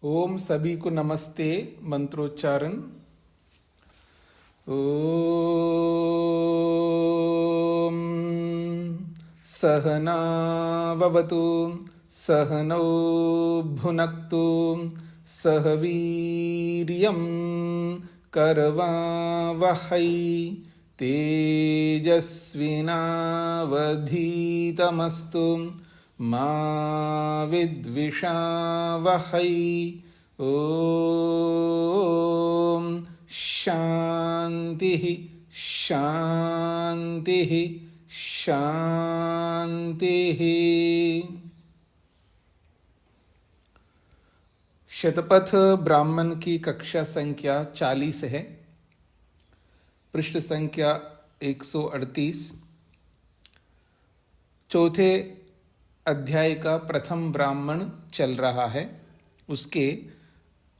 ओम सभी को नमस्ते। मंत्रोच्चारण। ओम सहनाववतु सहनौ भुनक्तु सह वीर्यं करवावहै तेजस्विनावधीतमस्तु मा विद्विषावहै। ओम शांति शांति शांति। शतपथ ब्राह्मण की कक्षा संख्या 40 है। पृष्ठ संख्या 138। चौथे अध्याय का प्रथम ब्राह्मण चल रहा है। उसके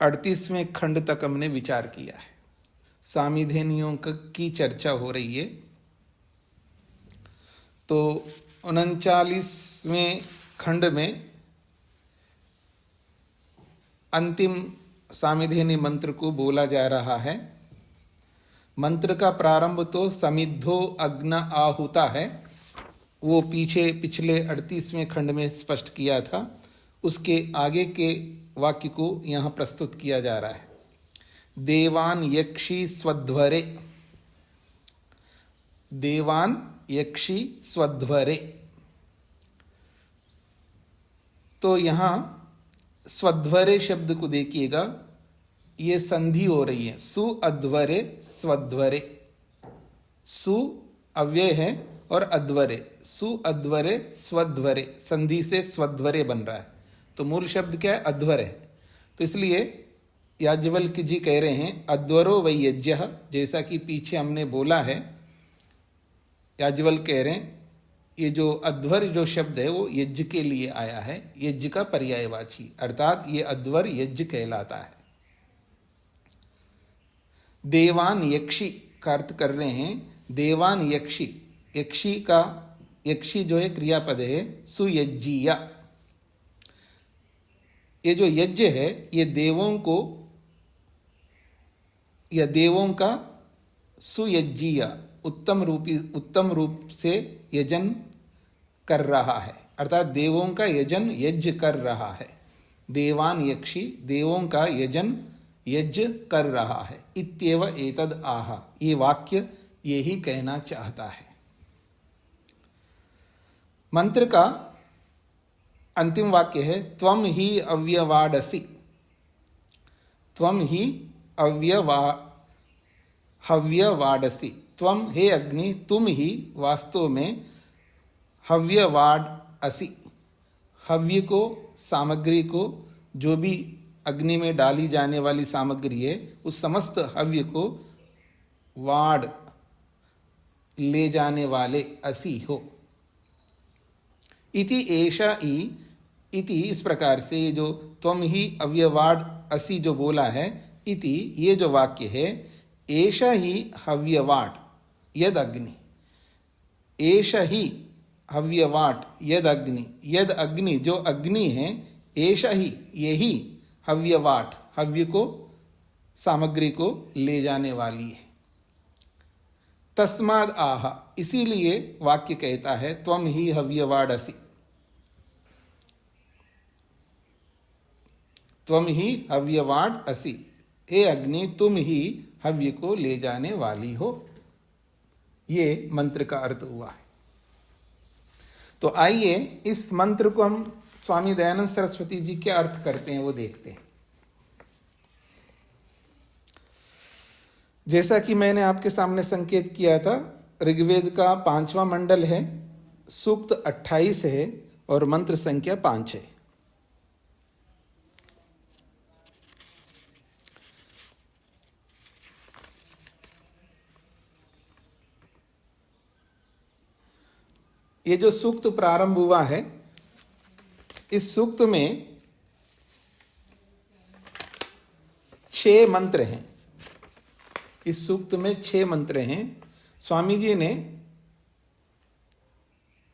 38वें खंड तक हमने विचार किया है। सामिधेनियों की चर्चा हो रही है। तो 39वें खंड में अंतिम सामिधेनी मंत्र को बोला जा रहा है। मंत्र का प्रारंभ तो समिद्धो अग्न आहुता है, वो पिछले 38वें खंड में स्पष्ट किया था। उसके आगे के वाक्य को यहाँ प्रस्तुत किया जा रहा है। देवान यक्षी स्वध्वरे, देवान यक्षी स्वध्वरे। तो यहाँ स्वध्वरे शब्द को देखिएगा, ये संधि हो रही है। सु अध्वरे स्वध्वरे। सु अव्यय है और अध्वरे, सु अध्वरे स्वध्वरे, संधि से स्वध्वरे बन रहा है। तो मूल शब्द क्या है? अध्वर है। तो इसलिए याज्ञवल्क्य जी कह रहे हैं अध्वरो वै यज्ञः, जैसा कि पीछे हमने बोला है। याज्ञवल्क्य कह रहे हैं ये जो अध्वर जो शब्द है वो यज्ञ के लिए आया है, यज्ञ का पर्यायवाची, अर्थात ये अध्वर यज्ञ कहलाता है। देवान यक्षी का अर्थ कर रहे हैं देवान यक्षी। यक्षी का यक्षी जो है क्रियापद है सुयज्जीया। ये जो यज्ञ है ये देवों को या देवों का सुयज्जीया उत्तम रूप से यजन कर रहा है, अर्थात देवों का यजन यज्ञ कर रहा है। देवान यक्षी, देवों का यजन यज्ञ कर रहा है। इत्येव एतद आह, ये वाक्य यही कहना चाहता है। मंत्र का अंतिम वाक्य है त्वम ही अव्यवाडसि। त्वम ही हव्यवाडसि। त्वम हे अग्नि, तुम ही वास्तव में हव्यवाड असि। हव्य को, सामग्री को, जो भी अग्नि में डाली जाने वाली सामग्री है उस समस्त हव्य को वाड ले जाने वाले असि हो। इति एषा ई, इति इस प्रकार से ये जो त्वम ही अव्यवाड असि जो बोला है, इति ये जो वाक्य है, एषा ही हव्यवाट यद अग्नि। एषा ही हव्यवाट यद अग्नि, यद अग्नि जो अग्नि है, एषा ही यही हव्यवाट हव्य को, सामग्री को ले जाने वाली है। तस्माद आह, इसीलिए वाक्य कहता है त्वम ही हव्यवाडसि। त्वम ही हव्यवाड असि, हे अग्नि तुम ही हव्य को ले जाने वाली हो। ये मंत्र का अर्थ हुआ है। तो आइए इस मंत्र को हम स्वामी दयानंद सरस्वती जी क्या अर्थ करते हैं वो देखते हैं। जैसा कि मैंने आपके सामने संकेत किया था, ऋग्वेद का 5वां मंडल है, सूक्त 28 है और मंत्र संख्या 5 है। ये जो सूक्त प्रारंभ हुआ है, इस सूक्त में 6 मंत्र हैं। इस सूक्त में 6 मंत्र हैं। स्वामी जी ने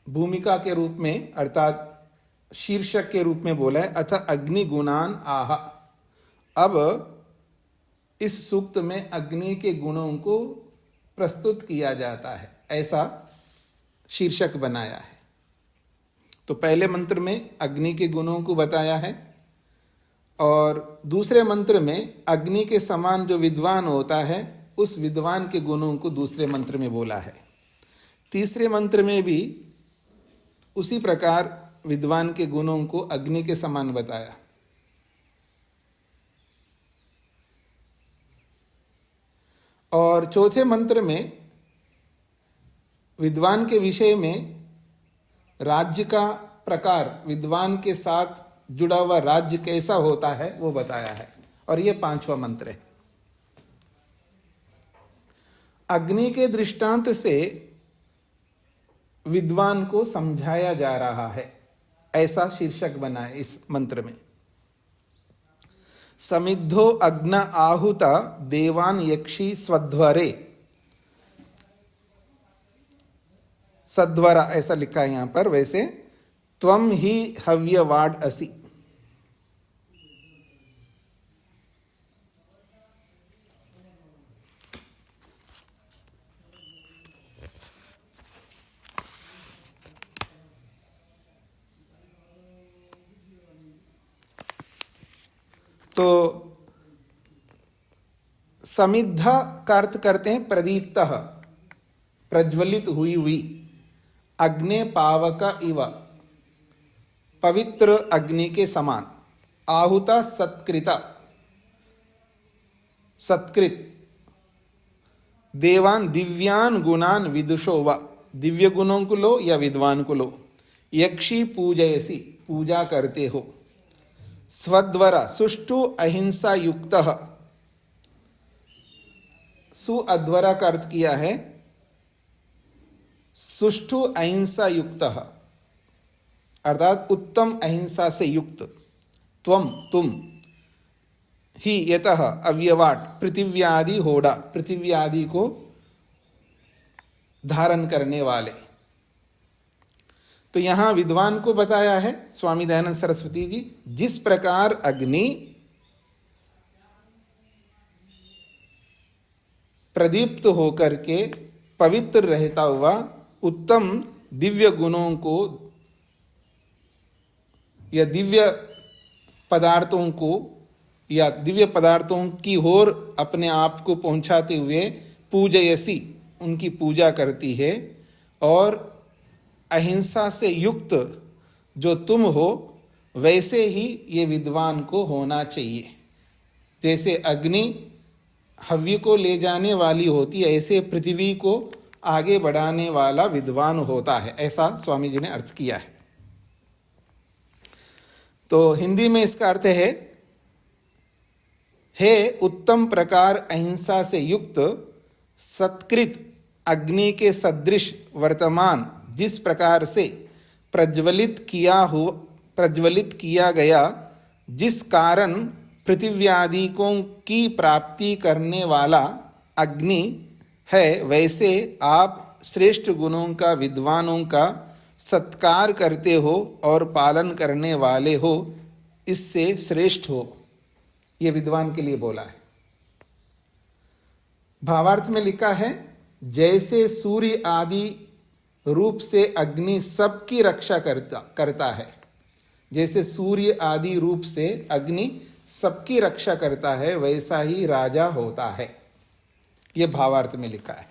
भूमिका के रूप में अर्थात शीर्षक के रूप में बोला है अथ अग्नि गुणान आह। अब इस सूक्त में अग्नि के गुणों को प्रस्तुत किया जाता है, ऐसा शीर्षक बनाया है। तो पहले मंत्र में अग्नि के गुणों को बताया है और दूसरे मंत्र में अग्नि के समान जो विद्वान होता है उस विद्वान के गुणों को दूसरे मंत्र में बोला है। तीसरे मंत्र में भी उसी प्रकार विद्वान के गुणों को अग्नि के समान बताया। और चौथे मंत्र में विद्वान के विषय में राज्य का प्रकार, विद्वान के साथ जुड़ा हुआ राज्य कैसा होता है वो बताया है। और ये 5वां मंत्र है। अग्नि के दृष्टांत से विद्वान को समझाया जा रहा है, ऐसा शीर्षक बना है इस मंत्र में। समिद्धो अग्न आहुता देवान यक्षी स्वध्वरे, सध्वरा ऐसा लिखा है यहां पर, वैसे त्वम ही हव्यवाड असि। तो समिद्धा का अर्थ करते हैं प्रदीप्तः, प्रज्वलित हुई हुई। अग्ने पावक इव, पवित्र अग्नि के समान। आहुता सत्कृता, सत्कृत। देवान दिव्यान गुणान विदुषो व, दिव्य गुणों को लो या विद्वान को लो। यक्षी पूजयसी, पूजा करते हो। स्वद्वरा सुष्टु अहिंसा युक्त, सुअध्वरा का अर्थ किया है सुष्टु अहिंसा युक्त, अर्थात उत्तम अहिंसा से युक्त। त्वम, तुम। ही यतः अव्यवाट, पृथिव्यादि होड़ा, पृथिव्यादि को धारण करने वाले। तो यहां विद्वान को बताया है स्वामी दयानंद सरस्वती जी, जिस प्रकार अग्नि प्रदीप्त होकर के पवित्र रहता हुआ उत्तम दिव्य गुणों को या दिव्य पदार्थों को या दिव्य पदार्थों की ओर अपने आप को पहुंचाते हुए पूजयसी, उनकी पूजा करती है। और अहिंसा से युक्त जो तुम हो वैसे ही ये विद्वान को होना चाहिए। जैसे अग्नि हव्य को ले जाने वाली होती है, ऐसे पृथ्वी को आगे बढ़ाने वाला विद्वान होता है, ऐसा स्वामी जी ने अर्थ किया है। तो हिंदी में इसका अर्थ है, हे उत्तम प्रकार अहिंसा से युक्त सत्कृत अग्नि के सदृश वर्तमान जिस प्रकार से प्रज्वलित किया गया, जिस कारण पृथिव्यादिकों की प्राप्ति करने वाला अग्नि है, वैसे आप श्रेष्ठ गुणों का, विद्वानों का सत्कार करते हो और पालन करने वाले हो, इससे श्रेष्ठ हो। ये विद्वान के लिए बोला है। भावार्थ में लिखा है, जैसे सूर्य आदि रूप से अग्नि सबकी रक्षा करता है, जैसे सूर्य आदि रूप से अग्नि सबकी रक्षा करता है, वैसा ही राजा होता है। यह भावार्थ में लिखा है।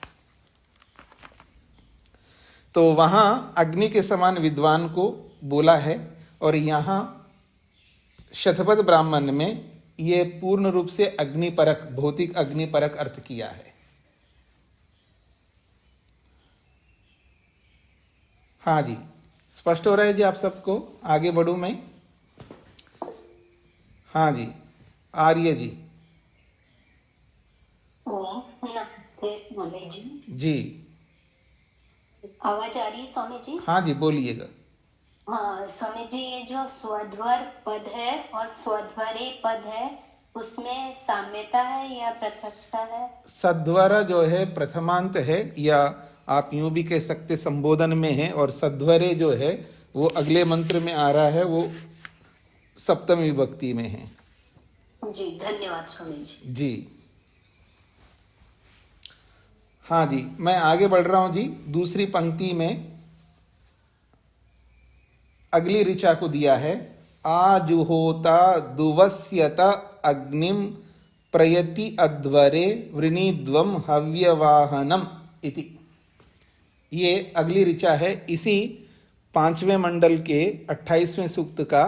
तो वहां अग्नि के समान विद्वान को बोला है, और यहां शतपथ ब्राह्मण में ये पूर्ण रूप से अग्निपरक, भौतिक अग्निपरक अर्थ किया है। हाँ जी, स्पष्ट हो रहा है जी आप सबको? आगे बढ़ूं मैं? हाँ जी, आर्य जी। स्वामी जी आवाज आ रही है स्वामी जी? हाँ जी, बोलिएगा। हाँ स्वामी जी, ये जो स्वध्वर पद है और स्वध्वरे पद है, उसमें साम्यता है या पृथकता है? सध्वर जो है प्रथमांत है, या आप यूं भी कह सकते संबोधन में है, और सध्वरे जो है वो अगले मंत्र में आ रहा है, वो सप्तमी विभक्ति में है। जी धन्यवाद स्वामी जी। जी हाँ जी, मैं आगे बढ़ रहा हूं जी। दूसरी पंक्ति में अगली ऋचा को दिया है, आजुहोता दुवस्यत अग्निम प्रयति अध्वरे वृणीद्वम हव्यवाहनम इति। ये अगली ऋचा है, इसी 5वें मंडल के 28वें सूक्त का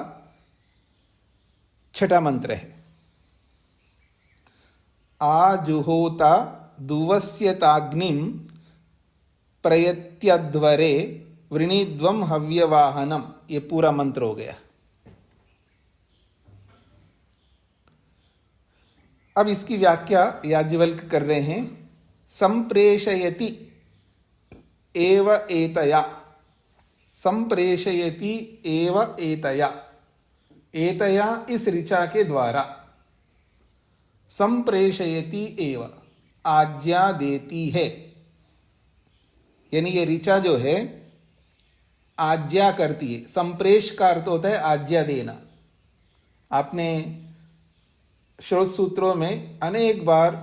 छठा मंत्र है। आजुहोता दुवस्यताग्निम प्रयत्यध्वरे वृणीद्वम हव्यवाहनम, ये पूरा मंत्र हो गया। अब इसकी व्याख्या याज्ञवल्क्य कर रहे हैं, संप्रेषयति एव एतया, संप्रेषयति एव एतया, एतया इस ऋचा के द्वारा, संप्रेषयति एव आज्ञा देती है, यानी ये ऋचा जो है आज्ञा करती है। संप्रेष का अर्थ होता है आज्ञा देना। आपने श्रोत सूत्रों में अनेक बार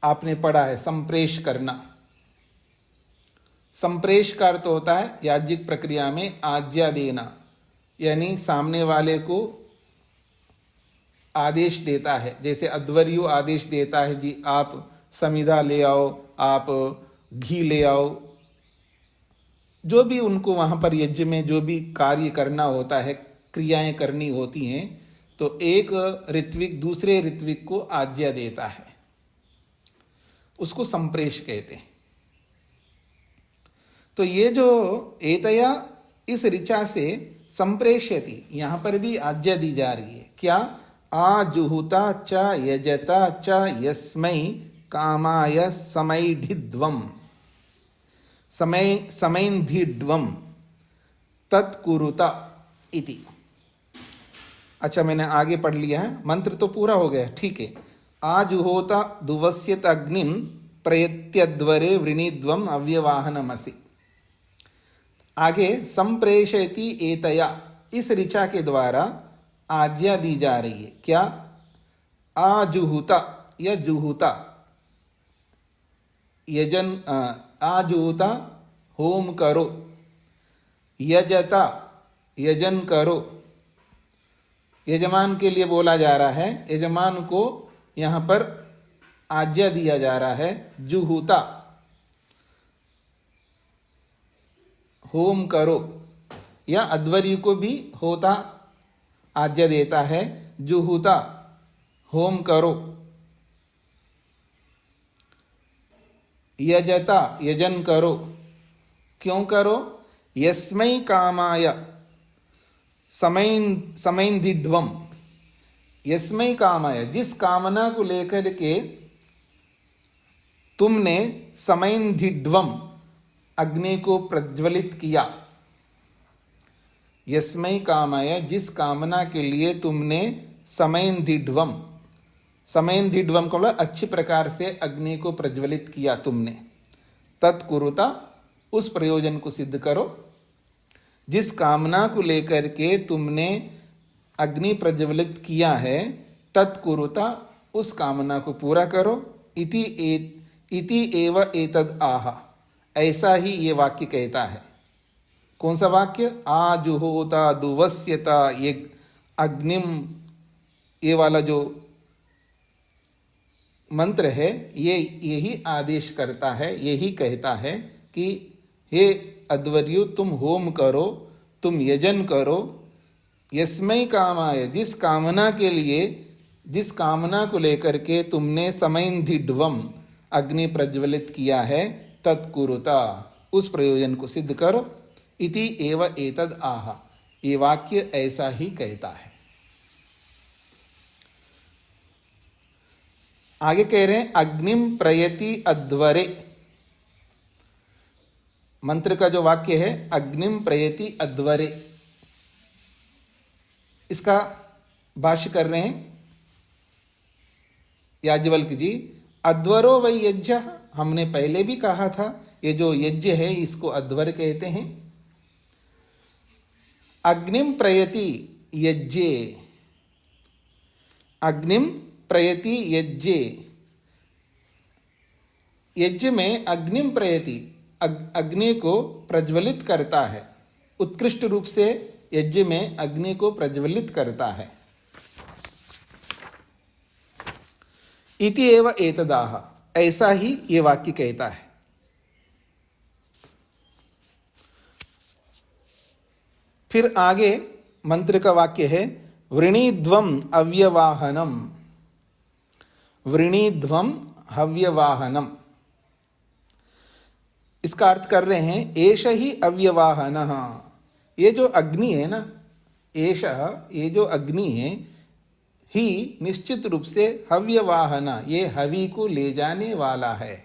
आपने पढ़ा है संप्रेष करना। संप्रेष का अर्थ होता है याज्ञिक प्रक्रिया में आज्ञा देना, यानी सामने वाले को आदेश देता है। जैसे अध्वर्यु आदेश देता है, जी आप समिधा ले आओ, आप घी ले आओ, जो भी उनको वहां पर यज्ञ में जो भी कार्य करना होता है, क्रियाएं करनी होती हैं, तो एक ऋत्विक दूसरे ऋत्विक को आज्ञा देता है, उसको संप्रेष कहते हैं। तो ये जो एतया इस ऋचा से संप्रेष्यति, यहां पर भी आज्ञा दी जा रही है। क्या? आजुहुता च यजता च यस्मै कामाय समैढिद्वम, समैन्धिड्वम तत्कुरुता इति। अच्छा, मैंने आगे पढ़ लिया है, मंत्र तो पूरा हो गया, ठीक है। आजुहोता दुवस्यत अग्निम प्रयत्यध्वरे वृणीद्वम अव्यवाहनमसि। आगे संप्रेषयति एतया, इस ऋचा के द्वारा आज्ञा दी जा रही है। क्या? आजुहुता या जुहुता, यजन, आजुहुता होम करो, यजता यजन करो, यजमान के लिए बोला जा रहा है, यजमान को यहां पर आज्ञा दिया जा रहा है। जुहुता होम करो, या अध्वर्यु को भी होता आज्ञा देता है, जुहुता होम करो, यजता यजन करो। क्यों करो? यस्मै कामाय समैन्धिड्वम, यस्मै कामाय, जिस कामना को लेकर के तुमने समैन्धिड्वम अग्नि को प्रज्वलित किया। यस्मै कामाय, जिस कामना के लिए तुमने समैन्धिड्वम, समैन्धिड्वम को अच्छी प्रकार से अग्नि को प्रज्वलित किया तुमने, तत्कुरुता, उस प्रयोजन को सिद्ध करो। जिस कामना को लेकर के तुमने अग्नि प्रज्वलित किया है, तत्कुरुता, उस कामना को पूरा करो। इति एव एतद आह, ऐसा ही ये वाक्य कहता है। कौन सा वाक्य? आजुहोता दुवस्यता, ये अग्निम, ये वाला जो मंत्र है, ये यही आदेश करता है, यही कहता है कि हे अध्वर्यु, तुम होम करो, तुम यजन करो। यस्मै कामाय, जिस कामना के लिए, जिस कामना को लेकर के तुमने समैन्धिड्वम अग्नि प्रज्वलित किया है, तत्कुरुता, उस प्रयोजन को सिद्ध करो। इति एव एतद आह, ये वाक्य ऐसा ही कहता है। आगे कह रहे हैं, अग्निम प्रयति अध्वरे, मंत्र का जो वाक्य है अग्निम प्रयति अध्वरे, इसका भाष्य कर रहे हैं याज्ञवल्क्य जी। अध्वरो वै यज्ञ, हमने पहले भी कहा था, ये जो यज्ञ है इसको अध्वर कहते हैं। अग्निम प्रयति यज्ञे, अग्निम प्रयति यज्ञे, यज्ञ में अग्निम प्रयति, अग्नि को प्रज्वलित करता है, उत्कृष्ट रूप से यज्ञ में अग्नि को प्रज्वलित करता है। इति एव एतदाह, ऐसा ही ये वाक्य कहता है। फिर आगे मंत्र का वाक्य है वृणीध्वम अव्यवाहनम, वृणीध्वम हव्यवाहनम। इसका अर्थ कर रहे हैं एष ही अव्यवाहनः, ये जो अग्नि है ना, एष, ये जो अग्नि है, ही निश्चित रूप से हव्यवाहन, ये हवि को ले जाने वाला है।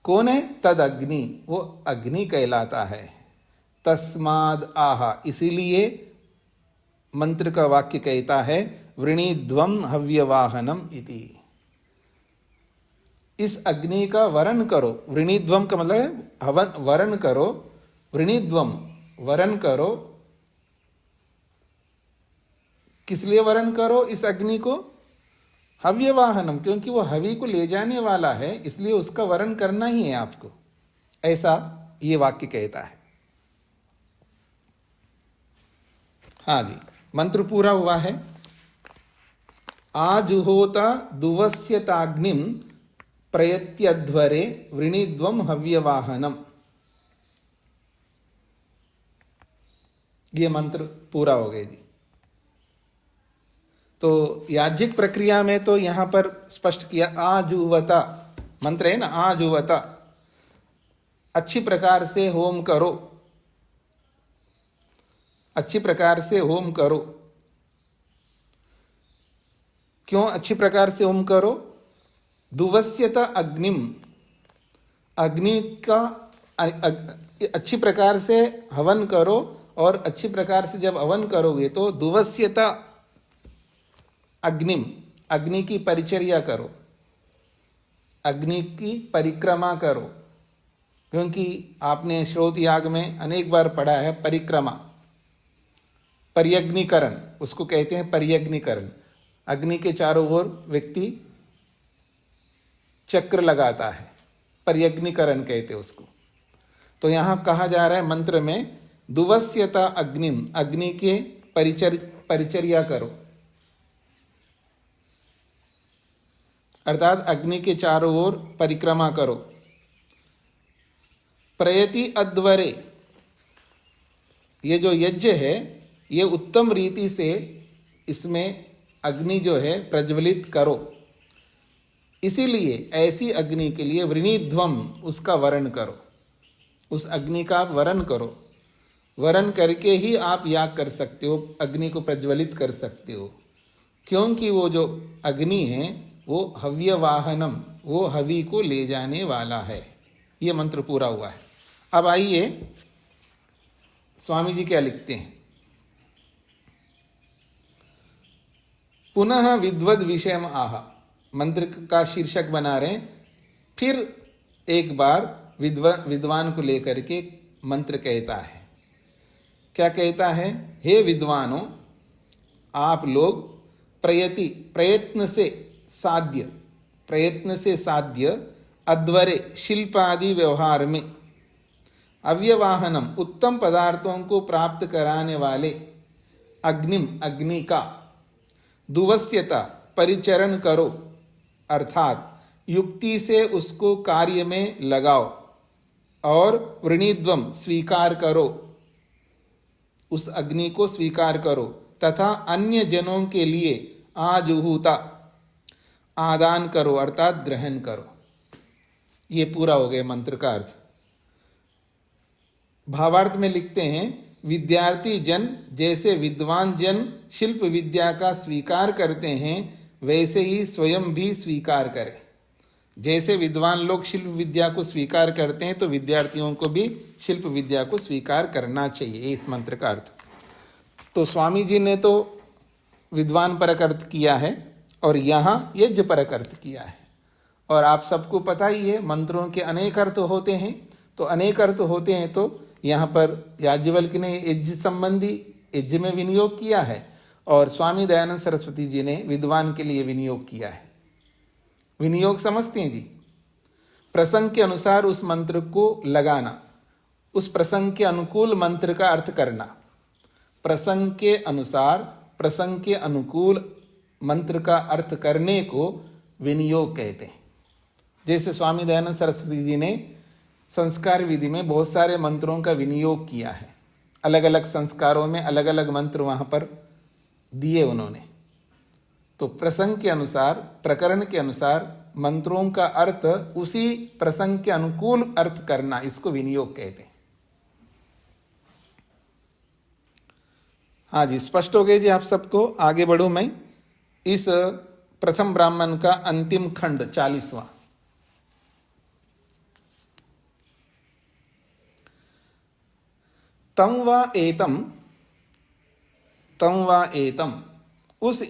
कौन है? तद अग्नि, वो अग्नि कहलाता है। तस्माद आह, इसीलिए मंत्र का वाक्य कहता है वृणीध्वम हव्यवाहनम इति। इस अग्नि का वरण करो, वृणीध्वम का मतलब है हवन, वरण करो, वृणीध्वम वरण करो। किस लिए वरण करो इस अग्नि को? हव्यवाहनम, क्योंकि वो हवि को ले जाने वाला है, इसलिए उसका वरण करना ही है आपको, ऐसा ये वाक्य कहता है। हाँ जी, मंत्र पूरा हुआ है। आजुहोता दुवस्यताग्निम प्रयत्यध्वरे वृणीध्वम हव्यवाहनम, ये मंत्र पूरा हो गया जी। तो याज्ञिक प्रक्रिया में तो यहां पर स्पष्ट किया आजुवता मंत्र है ना, आजुवता, अच्छी प्रकार से होम करो, अच्छी प्रकार से होम करो। क्यों अच्छी प्रकार से होम करो? दुवस्यता अग्निम, अग्नि का अच्छी प्रकार से हवन करो, और अच्छी प्रकार से जब हवन करोगे तो दुवस्यता अग्निम, अग्नि की परिचर्या करो, अग्नि की परिक्रमा करो। क्योंकि आपने श्रोत याग में अनेक बार पढ़ा है परिक्रमा, पर्यग्निकरण, उसको कहते हैं पर्यग्निकरण। अग्नि के चारों ओर व्यक्ति चक्र लगाता है, पर्यग्निकरण कहते उसको। तो यहां कहा जा रहा है मंत्र में दुवस्यता अग्निम, अग्नि के परिचर्या करो, अर्थात अग्नि के चारों ओर परिक्रमा करो। प्रयति अध्वरे, ये जो यज्ञ है ये उत्तम रीति से इसमें अग्नि जो है प्रज्वलित करो। इसीलिए ऐसी अग्नि के लिए वृणीध्वम, उसका वरण करो, उस अग्नि का वरण करो। वरण करके ही आप याग कर सकते हो, अग्नि को प्रज्वलित कर सकते हो। क्योंकि वो जो अग्नि है वो हव्यवाहनम, वो हवि को ले जाने वाला है। ये मंत्र पूरा हुआ है। अब आइए स्वामी जी क्या लिखते हैं। पुनः विद्वद विषयम आह, मंत्र का शीर्षक बना रहे हैं। फिर एक बार विद्वान को लेकर के मंत्र कहता है। क्या कहता है? हे विद्वानों, आप लोग प्रयत्न से साध्य अध्वरे, शिल्पादि व्यवहार में, अव्यवाहनम, उत्तम पदार्थों को प्राप्त कराने वाले, अग्निम, अग्नि का, दुवस्यता, परिचरण करो, अर्थात युक्ति से उसको कार्य में लगाओ, और वृणीध्वम, स्वीकार करो, उस अग्नि को स्वीकार करो, तथा अन्य जनों के लिए आजुहूता, आदान करो, अर्थात ग्रहण करो। ये पूरा हो गया मंत्र का अर्थ। भावार्थ में लिखते हैं, विद्यार्थी जन जैसे विद्वान जन शिल्प विद्या का स्वीकार करते हैं, वैसे ही स्वयं भी स्वीकार करें। जैसे विद्वान लोग शिल्प विद्या को स्वीकार करते हैं, तो विद्यार्थियों को भी शिल्प विद्या को स्वीकार करना चाहिए। इस मंत्र का अर्थ। तो स्वामी जी ने तो विद्वान परक अर्थ किया है, और यहाँ यज्ञ परक अर्थ किया है। और आप सबको पता ही है, मंत्रों के अनेक अर्थ होते हैं। तो अनेक अर्थ होते हैं, तो यहाँ पर याज्ञवल्क्य ने यज्ञ संबंधी, यज्ञ में विनियोग किया है, और स्वामी दयानंद सरस्वती जी ने विद्वान के लिए विनियोग किया है। विनियोग समझते हैं जी? प्रसंग के अनुसार उस मंत्र को लगाना, उस प्रसंग के अनुकूल मंत्र का अर्थ करना। प्रसंग के अनुसार, प्रसंग के अनुकूल मंत्र का अर्थ करने को विनियोग कहते हैं। जैसे स्वामी दयानंद सरस्वती जी ने संस्कार विधि में बहुत सारे मंत्रों का विनियोग किया है। अलग अलग संस्कारों में अलग अलग मंत्र वहाँ पर दिए उन्होंने। तो प्रसंग के अनुसार, प्रकरण के अनुसार मंत्रों का अर्थ उसी प्रसंग के अनुकूल अर्थ करना, इसको विनियोग कहते हैं। हाँ जी, स्पष्ट हो गए जी आप सबको? आगे बढ़ूं मैं। इस प्रथम ब्राह्मण का अंतिम खंड 40वां। तम वा एतम, उस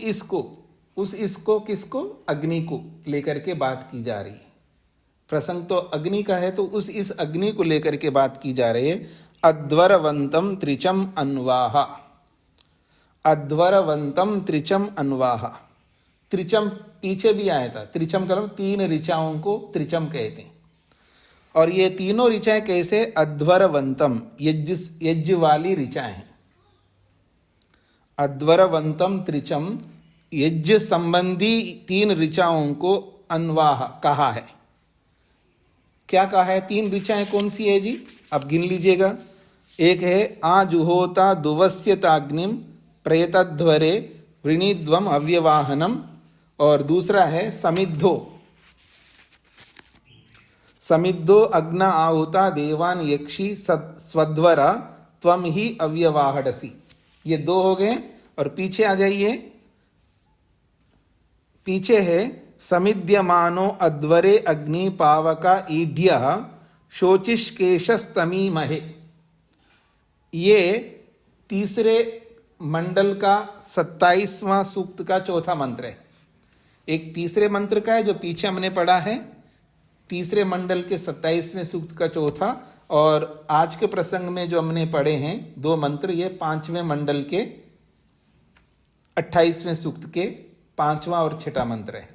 इसको किसको? अग्नि को लेकर के बात की जा रही है। प्रसंग तो अग्नि का है, तो इस अग्नि को लेकर के बात की जा रही है। अध्वरवंतम त्रिचम अन्वाह, अध्वरवंतम त्रिचम अन्वाह। त्रिचम पीछे भी आया था। त्रिचम का मतलब 3 ऋचाओं को त्रिचम कहते हैं। और ये तीनों ऋचाएं कैसे? अध्वरवंतम, यज्ञ वाली ऋचाएं हैं। अध्वरवंतम त्रिचम, यज्ञ संबंधी 3 ऋचाओं को अन्वाह कहा है। क्या कहा है? 3 ऋचाएं कौन सी है जी? अब गिन लीजिएगा। एक है आजुहोता दुवस्यताग्निम प्रयतध्वरे वृणीद्वम अव्यवाहनम, और दूसरा है समिद्धो अग्न आहुता देवान यक्षी स्वध्वरा त्वम ही अव्यवाहडसी। ये 2 हो गए। और पीछे आ जाइए, पीछे है समिध्यमानो अध्वरे अग्नि पावका ईढ्य शोचिष्केशस्तमी महे। ये तीसरे मंडल का 27वां सूक्त का चौथा मंत्र है। एक तीसरे मंत्र का है जो पीछे हमने पढ़ा है, तीसरे मंडल के 27वें सूक्त का चौथा, और आज के प्रसंग में जो हमने पढ़े हैं 2 मंत्र, ये 5वें मंडल के 28वें सूक्त के 5वां और 6ठा मंत्र है।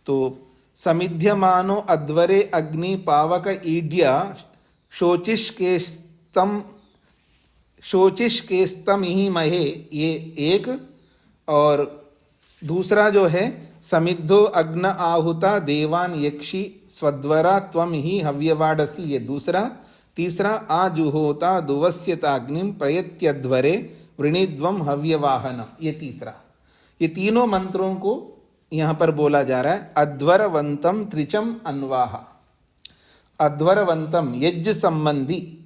तो समिध्यमानो अध्वरे अग्नि पावक ईड्य शोचिष्केस्तम ही महे, ये एक। और दूसरा जो है समिद्धो अग्न आहुता देवान यक्षी स्वध्वरा त्वम ही हव्यवाडसी, ये दूसरा। तीसरा आजुहोता दुवस्यताग्निम प्रयत्यध्वरे वृणीद्वम हव्यवाहनम, ये तीसरा। ये तीनों मंत्रों को यहाँ पर बोला जा रहा है। अध्वरवंतम त्रिचम अन्वाह। अध्वरवंतम यज्ञ संबंधी,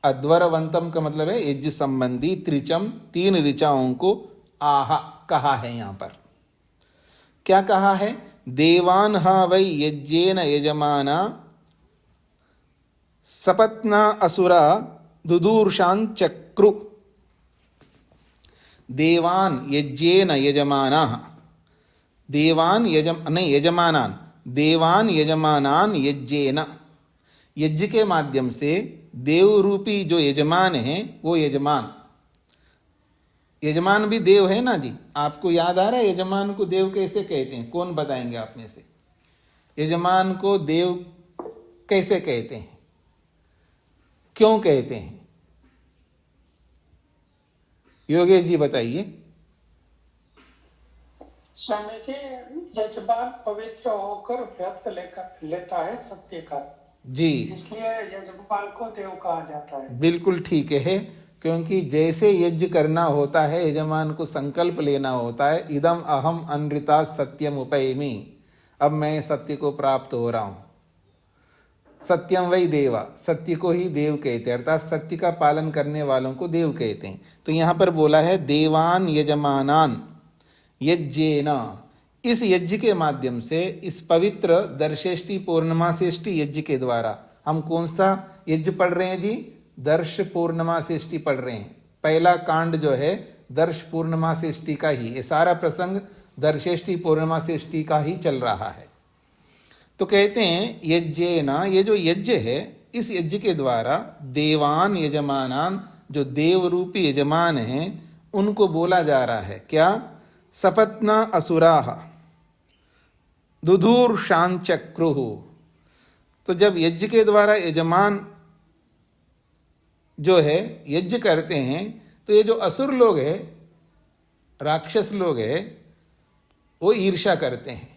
अध्वरवंतम का मतलब है यज्ञ संबंधी, त्रिचम 3 ऋचाओं को आह कहा है। यहाँ पर क्या कहा है? देवान हा वै यज्ञेन यजमाना सपत्ना असुरा दुदूर्षां चक्रु। देवान यज्ञेन यजमाना, देवान यजमानान, देवान यजमानान यज्ञेन, यज्ञ के माध्यम से देव रूपी जो यजमान है वो यजमान, यजमान भी देव है ना जी। आपको याद आ रहा है यजमान को देव कैसे कहते हैं? कौन बताएंगे आप में से? यजमान को देव कैसे कहते हैं, क्यों कहते हैं? योगेश जी बताइए। स्वामी जी, यजमान पवित्र होकर व्रत लेता है सत्य का जी, इसलिए यजमान को देव कहा जाता है। बिल्कुल ठीक है, क्योंकि जैसे यज्ञ करना होता है, यजमान को संकल्प लेना होता है, इदम अहम अनृता सत्यम उपैमि, अब मैं सत्य को प्राप्त हो रहा हूं। सत्यम वही देवा, सत्य को ही देव कहते हैं, अर्थात सत्य का पालन करने वालों को देव कहते हैं। तो यहाँ पर बोला है देवान यजमानान यज्ञेन, इस यज्ञ के माध्यम से, इस पवित्र दर्शेष्टि पूर्णमासेष्टि यज्ञ के द्वारा, हम कौन सा यज्ञ पढ़ रहे हैं जी? दर्श पूर्णमासेष्टि पढ़ रहे हैं। पहला कांड जो है दर्श पूर्णमासेष्टि का ही, ये सारा प्रसंग दर्शेष्टि पूर्णमासेष्टि का ही चल रहा है। तो कहते हैं यज्ञेन, ये जो यज्ञ है, इस यज्ञ के द्वारा देवान यजमानान, जो देव रूपी यजमान हैं, उनको बोला जा रहा है क्या? सपत्ना असुराः दुधूर्षांचक्रुः। तो जब यज्ञ के द्वारा यजमान जो है यज्ञ करते हैं तो ये जो असुर लोग हैं, राक्षस लोग हैं, वो ईर्ष्या करते हैं।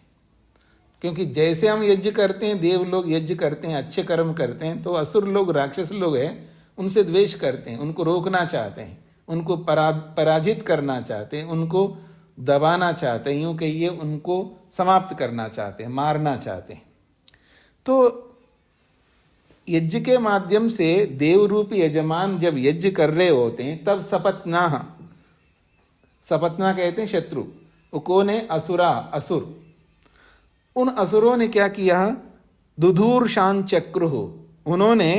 क्योंकि जैसे हम यज्ञ करते हैं, देव लोग यज्ञ करते हैं, अच्छे कर्म करते हैं, तो असुर लोग, राक्षस लोग हैं, उनसे द्वेष करते हैं, उनको रोकना चाहते हैं, उनको पराजित करना चाहते हैं, उनको दबाना चाहते हैं, यूं कहिए उनको समाप्त करना चाहते हैं, मारना चाहते हैं। तो यज्ञ के माध्यम से देव रूपी यजमान जब यज्ञ कर रहे होते हैं तब सपत्ना, सपत्ना कहते हैं शत्रु, वो कौन है? असुरा, असुर। उन असुरों ने क्या किया? दुधूर्षांचक्रुः, उन्होंने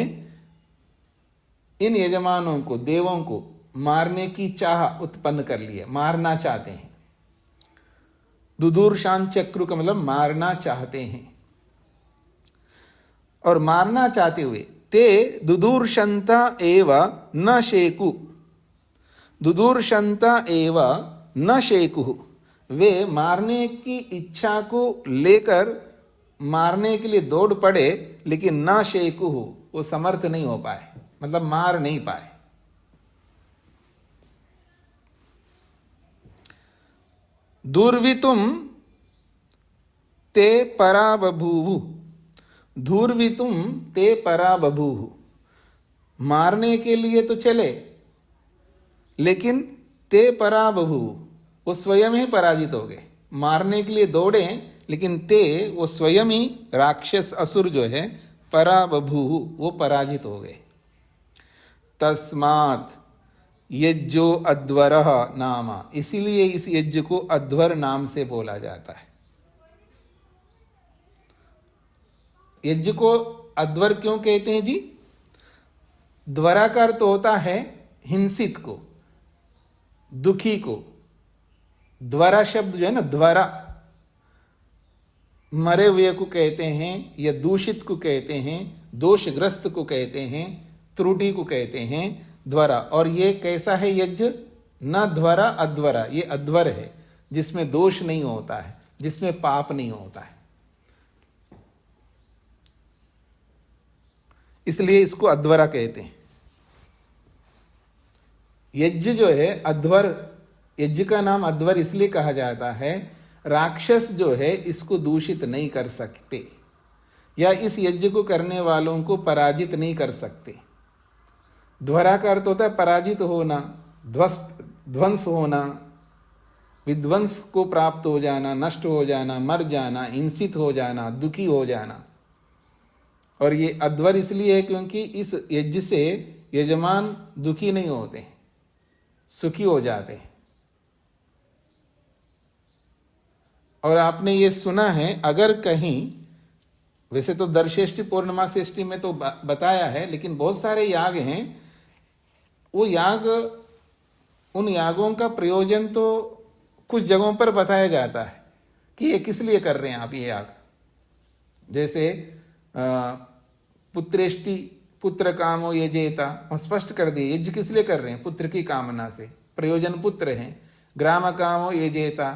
इन यजमानों को, देवों को मारने की चाह उत्पन्न कर ली है, मारना चाहते हैं। दुधूर्षांचक्रु का मतलब मारना चाहते हैं। और मारना चाहते हुए ते दुदूर्षंता एव न शेकु, दुदूर्षंता एव न शेकु, वे मारने की इच्छा को लेकर मारने के लिए दौड़ पड़े, लेकिन न शेकु, वो समर्थ नहीं हो पाए, मतलब मार नहीं पाए। दुर्वितुम ते परा बभूवु, धूर्वितुम ते परा बभूवु, मारने के लिए तो चले लेकिन ते परा बभूवु, वो स्वयं ही पराजित हो गए। मारने के लिए दौड़े लेकिन ते, वो स्वयं ही राक्षस असुर जो है, परा बभूवु, वो पराजित हो गए। तस्मात् यज्ञो अध्वरः नाम, इसीलिए इस यज्ञ को अध्वर नाम से बोला जाता है। यज्ञ को अध्वर क्यों कहते हैं जी? ध्वरा का अर्थ होता है हिंसित को, दुखी को। ध्वरा शब्द जो है ना, ध्वरा, मरे हुए को कहते हैं, या दूषित को कहते हैं, दोषग्रस्त को कहते हैं, त्रुटि को कहते हैं ध्वरा। और ये कैसा है यज्ञ? न ध्वरा अध्वरा, ये अध्वर है, जिसमें दोष नहीं होता है, जिसमें पाप नहीं होता है, इसलिए इसको अध्वरा कहते हैं। यज्ञ जो है अध्वर, यज्ञ का नाम अध्वर इसलिए कहा जाता है, राक्षस जो है इसको दूषित नहीं कर सकते, या इस यज्ञ को करने वालों को पराजित नहीं कर सकते। ध्वरा का अर्थ होता है पराजित होना, ध्वंस होना, विध्वंस को प्राप्त हो जाना, नष्ट हो जाना, मर जाना, हिंसित हो जाना, दुखी हो जाना। और ये अध्वर इसलिए है क्योंकि इस यज्ञ से यजमान दुखी नहीं होते, सुखी हो जाते हैं। और आपने ये सुना है, अगर कहीं, वैसे तो दर्शेष्टि पौर्णमासेष्टि में तो बताया है, लेकिन बहुत सारे याग हैं, वो याग, उन यागों का प्रयोजन तो कुछ जगहों पर बताया जाता है कि ये किस लिए कर रहे हैं आप ये याग। जैसे पुत्रेष्टि, पुत्र कामो यजेता, स्पष्ट कर दिए यज्ञ किस लिए कर रहे हैं, पुत्र की कामना से, प्रयोजन पुत्र है। ग्राम कामो यजेता,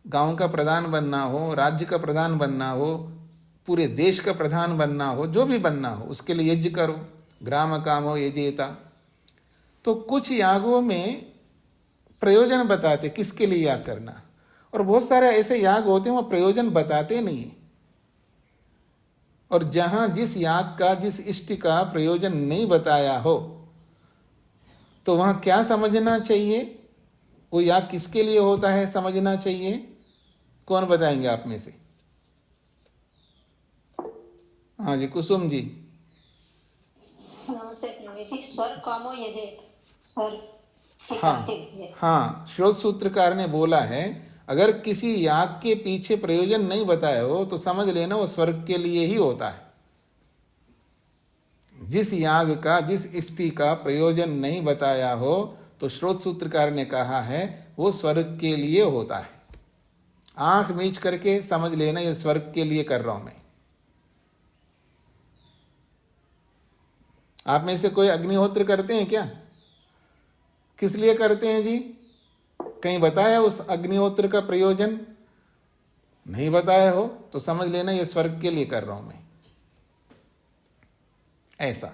गांव का प्रधान बनना हो, राज्य का प्रधान बनना हो, पूरे देश का प्रधान बनना हो, जो भी बनना हो उसके लिए यज्ञ करो, ग्राम कामो यजेता। तो कुछ यागों में प्रयोजन बताते किसके लिए याग करना, और बहुत सारे ऐसे याग होते हैं वो प्रयोजन बताते नहीं। और जहां जिस याग का, जिस इष्ट का प्रयोजन नहीं बताया हो, तो वहां क्या समझना चाहिए, वो याग किसके लिए होता है समझना चाहिए। कौन बताएंगे आप में से? हाँ जी, कुसुम जी। नमस्ते स्वामी जी। स्वर्ग कामो यजेत, स्वर्ग। हाँ, श्रोत सूत्रकार ने बोला है, अगर किसी याग के पीछे प्रयोजन नहीं बताया हो तो समझ लेना वो स्वर्ग के लिए ही होता है। जिस याग का, जिस इष्टि का प्रयोजन नहीं बताया हो तो श्रोत सूत्रकार ने कहा है वो स्वर्ग के लिए होता है। आंख मीच करके समझ लेना ये स्वर्ग के लिए कर रहा हूं मैं। आप में से कोई अग्निहोत्र करते हैं क्या? किस लिए करते हैं जी? कहीं बताया उस अग्निहोत्र का प्रयोजन? नहीं बताया हो तो समझ लेना ये स्वर्ग के लिए कर रहा हूं मैं, ऐसा।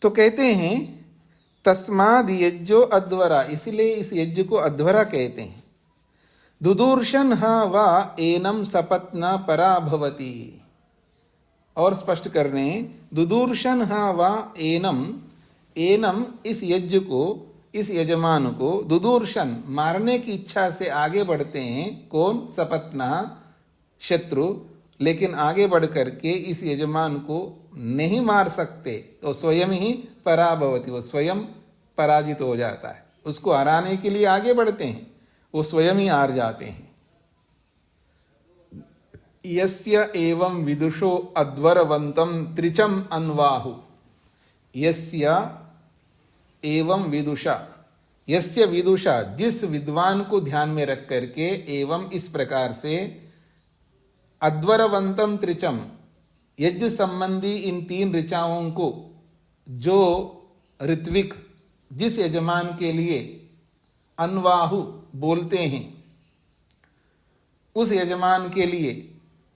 तो कहते हैं तस्माद यज्ञो अध्वरा, इसलिए इस यज्ञ को अध्वरा कहते हैं। दुदूर्शन वा एनम सपत्ना परा भवती, और स्पष्ट कर रहे हैं दुदूर्शन वा एनम, एनम इस यज्ञ को, इस यजमान को, दुदूर्शन मारने की इच्छा से आगे बढ़ते हैं। कौन? सपत्ना, शत्रु। लेकिन आगे बढ़ करके इस यजमान को नहीं मार सकते तो स्वयं ही पराभवती, वो स्वयं पराजित हो जाता है। उसको हराने के लिए आगे बढ़ते हैं, वो स्वयं ही हार जाते हैं। यस्य एवं विदुषो अध्वरवंतम त्रिचम अन्वाहु, यस्य एवं विदुषा, यस्य विदुषा, जिस विद्वान को ध्यान में रख करके, एवं इस प्रकार से, अध्वरवंतम त्रिचम, यज्ञ संबंधी इन 3 ऋचाओं को, जो ऋत्विक जिस यजमान के लिए अन्वाहु बोलते हैं, उस यजमान के लिए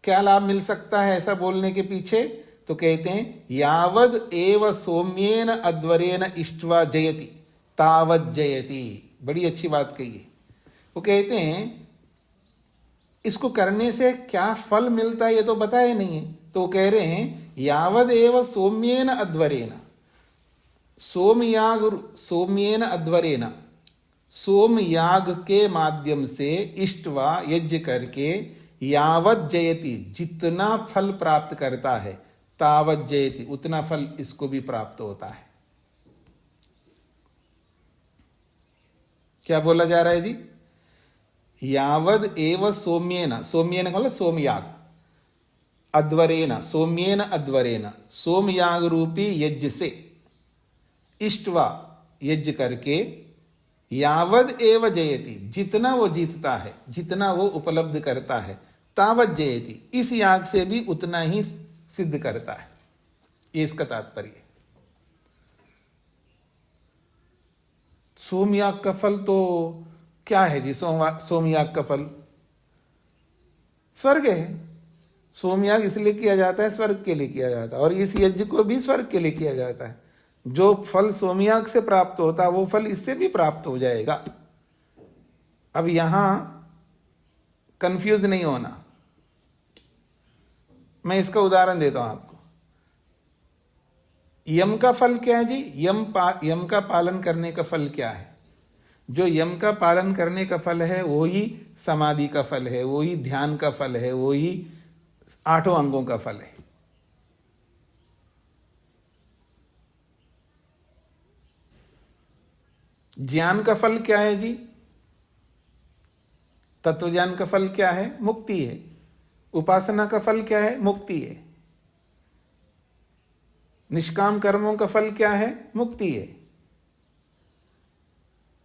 क्या लाभ मिल सकता है ऐसा बोलने के पीछे? तो कहते हैं यावद एव सौम्येन अध्वरेन इष्ट्वा जयति तावद जयति। बड़ी अच्छी बात कही है। वो कहते हैं इसको करने से क्या फल मिलता है ये तो बताया नहीं है। तो कह रहे हैं यावद एव सौम्येन अध्वरेन, सौम्येन अध्वरेन, सोमयाग के माध्यम से इष्टवा यज्ञ करके, यावत जयति, जितना फल प्राप्त करता है, तावत जयति, उतना फल इसको भी प्राप्त होता है। क्या बोला जा रहा है जी? यावद एव सौम्येन, सौम्येन मतलब सोमयाग, अध्वरेन, सौम्येन अध्वरेन, सोमयाग रूपी यज्ञ से इष्टवा यज्ञ करके, यावद एव जयति, जितना वो जीतता है, जितना वो उपलब्ध करता है, तावत जयति, इस याग से भी उतना ही सिद्ध करता है। ये इसका तात्पर्य। सोमयाग का फल तो क्या है जी? सोमयाग का फल स्वर्ग है। सोमयाग इसलिए किया जाता है, स्वर्ग के लिए किया जाता है, और इस यज्ञ को भी स्वर्ग के लिए किया जाता है। जो फल सोमयाग से प्राप्त होता है वो फल इससे भी प्राप्त हो जाएगा। अब यहां कंफ्यूज नहीं होना। मैं इसका उदाहरण देता हूं आपको। यम का फल क्या है जी? यम का पालन करने का फल क्या है? जो यम का पालन करने का फल है वो ही समाधि का फल है, वो ही ध्यान का फल है, वो ही 8 अंगों का फल है। ज्ञान का फल क्या है जी? तत्व ज्ञान का फल क्या है? मुक्ति है। उपासना का फल क्या है? मुक्ति है। निष्काम कर्मों का फल क्या है? मुक्ति है।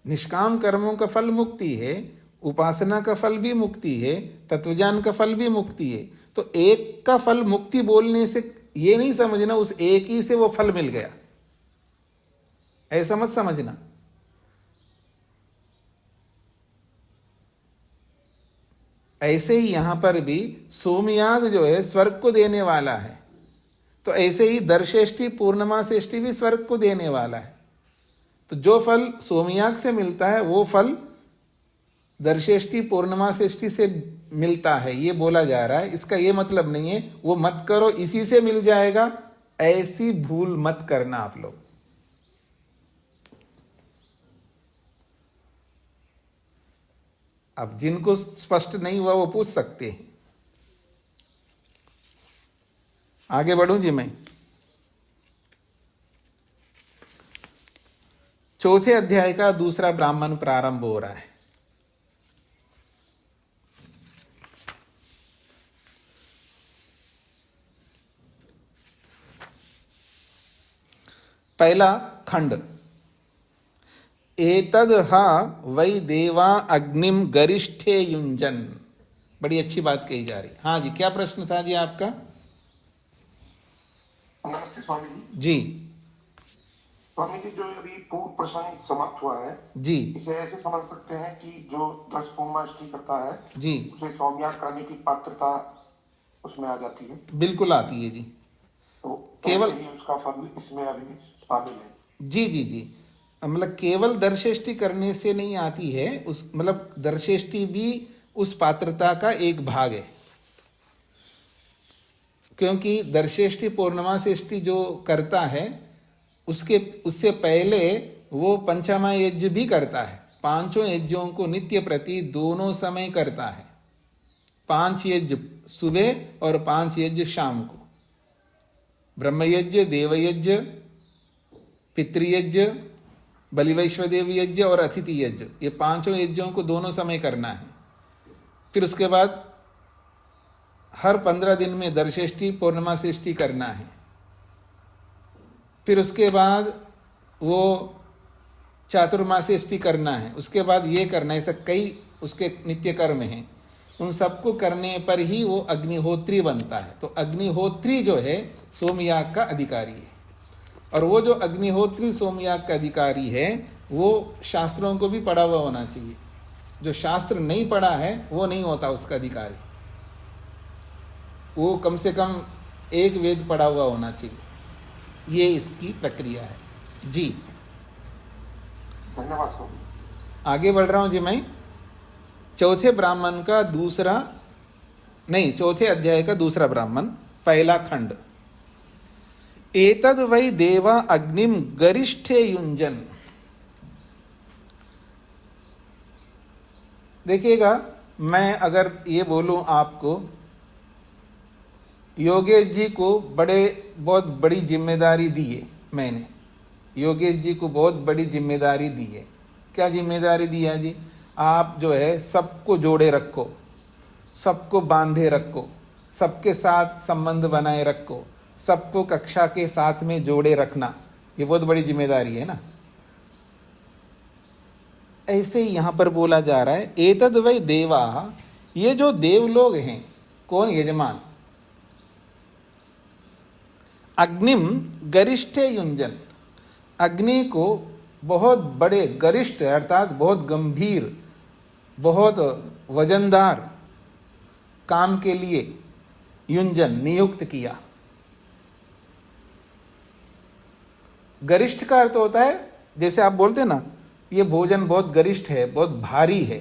निष्काम कर्मों का फल मुक्ति है, उपासना का फल भी मुक्ति है, तत्वज्ञान का फल भी मुक्ति है। तो एक का फल मुक्ति बोलने से ये नहीं समझना उस एक ही से वो फल मिल गया, ऐसा मत समझना। ऐसे ही यहां पर भी सोमयाग जो है स्वर्ग को देने वाला है, तो ऐसे ही दर्शेष्टि पूर्णिमा शेष्टि भी स्वर्ग को देने वाला है। तो जो फल सोमयाग से मिलता है वो फल दर्शेष्टि पूर्णिमा शेष्टि से मिलता है, ये बोला जा रहा है। इसका ये मतलब नहीं है वो मत करो इसी से मिल जाएगा, ऐसी भूल मत करना आप लोग। अब जिनको स्पष्ट नहीं हुआ वो पूछ सकते हैं। आगे बढ़ूं जी मैं। चौथे अध्याय का दूसरा ब्राह्मण प्रारंभ हो रहा है। पहला खंड, एतद हा वै देवा अग्निम गरिष्ठे युंजन। बड़ी अच्छी बात कही जा रही। हाँ जी, क्या प्रश्न था जी आपका? नमस्ते स्वामी जी। स्वामी जी, जो अभी पूर्व प्रसंग समाप्त हुआ है, जी इसे ऐसे समझ सकते हैं कि जो 10 पूर्णाष्टमी करता है जी उसे सौम्याग करने की पात्रता उसमें आ जाती है, बिल्कुल आती है जी। तो केवल ऐसे ही उसका फल इसमें अभी शामिल है। जी जी जी, मतलब केवल दर्शेष्टि करने से नहीं आती है, उस मतलब दर्शेष्टि भी उस पात्रता का एक भाग है, क्योंकि दर्शेष्टि पूर्णमासेष्टि जो करता है उससे पहले वो पंचमा यज्ञ भी करता है। पांचों यज्ञों को नित्य प्रति दोनों समय करता है, 5 यज्ञ सुबह और 5 यज्ञ शाम को, ब्रह्मयज्ञ, देवयज्ञ, पितृयज्ञ, बलिवैश्वदेव यज्ञ और अतिथि यज्ञ, ये पांचों यज्ञों को दोनों समय करना है। फिर उसके बाद हर 15 दिन में दर्शेष्टि पूर्णमासेष्टि करना है। फिर उसके बाद वो चातुर्मासेष्टि करना है, उसके बाद ये करना है, ऐसा कई उसके नित्य कर्म हैं। उन सबको करने पर ही वो अग्निहोत्री बनता है। तो अग्निहोत्री जो है सोमयाग का अधिकारी है, और वो जो अग्निहोत्री सोमयाग का अधिकारी है वो शास्त्रों को भी पढ़ा हुआ होना चाहिए। जो शास्त्र नहीं पढ़ा है वो नहीं होता उसका अधिकारी, वो कम से कम एक वेद पढ़ा हुआ होना चाहिए। ये इसकी प्रक्रिया है जी। धन्यवाद स्वामी। आगे बढ़ रहा हूं जी मैं। चौथे ब्राह्मण का दूसरा नहीं, चौथे अध्याय का दूसरा ब्राह्मण, पहला खंड। एतद वै देवा अग्निम गरिष्ठे युंजन। देखिएगा, मैं अगर ये बोलूं आपको, योगेश जी को बहुत बड़ी जिम्मेदारी दी है मैंने, योगेश जी को बहुत बड़ी जिम्मेदारी दी है। क्या जिम्मेदारी दी है जी? आप जो है सबको जोड़े रखो, सबको बांधे रखो, सबके साथ संबंध बनाए रखो, सबको कक्षा के साथ में जोड़े रखना, ये बहुत बड़ी जिम्मेदारी है ना। ऐसे ही यहां पर बोला जा रहा है, एतद वै देवा, ये जो देव लोग हैं, कौन? यजमान। अग्निम गरिष्ठे युंजन, अग्नि को बहुत बड़े गरिष्ठ अर्थात बहुत गंभीर, बहुत वजनदार काम के लिए युंजन नियुक्त किया। गरिष्ठ का अर्थ होता है, जैसे आप बोलते ना, ये भोजन बहुत गरिष्ठ है, बहुत भारी है,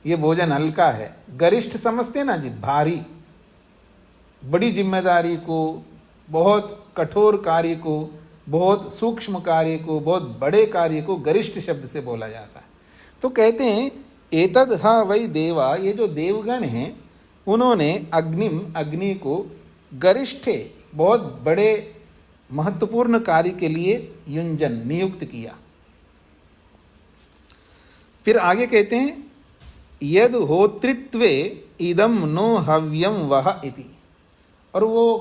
ये भोजन हल्का है, गरिष्ठ समझते ना जी, भारी। बड़ी जिम्मेदारी को, बहुत कठोर कार्य को, बहुत सूक्ष्म कार्य को, बहुत बड़े कार्य को गरिष्ठ शब्द से बोला जाता है। तो कहते हैं एतद हा वै देवा, ये जो देवगण हैं उन्होंने अग्निम, अग्नि को, गरिष्ठे, बहुत बड़े महत्वपूर्ण कार्य के लिए युंजन नियुक्त किया। फिर आगे कहते हैं यद होतृत्वे इदम नो हव्यम वह इति। और वो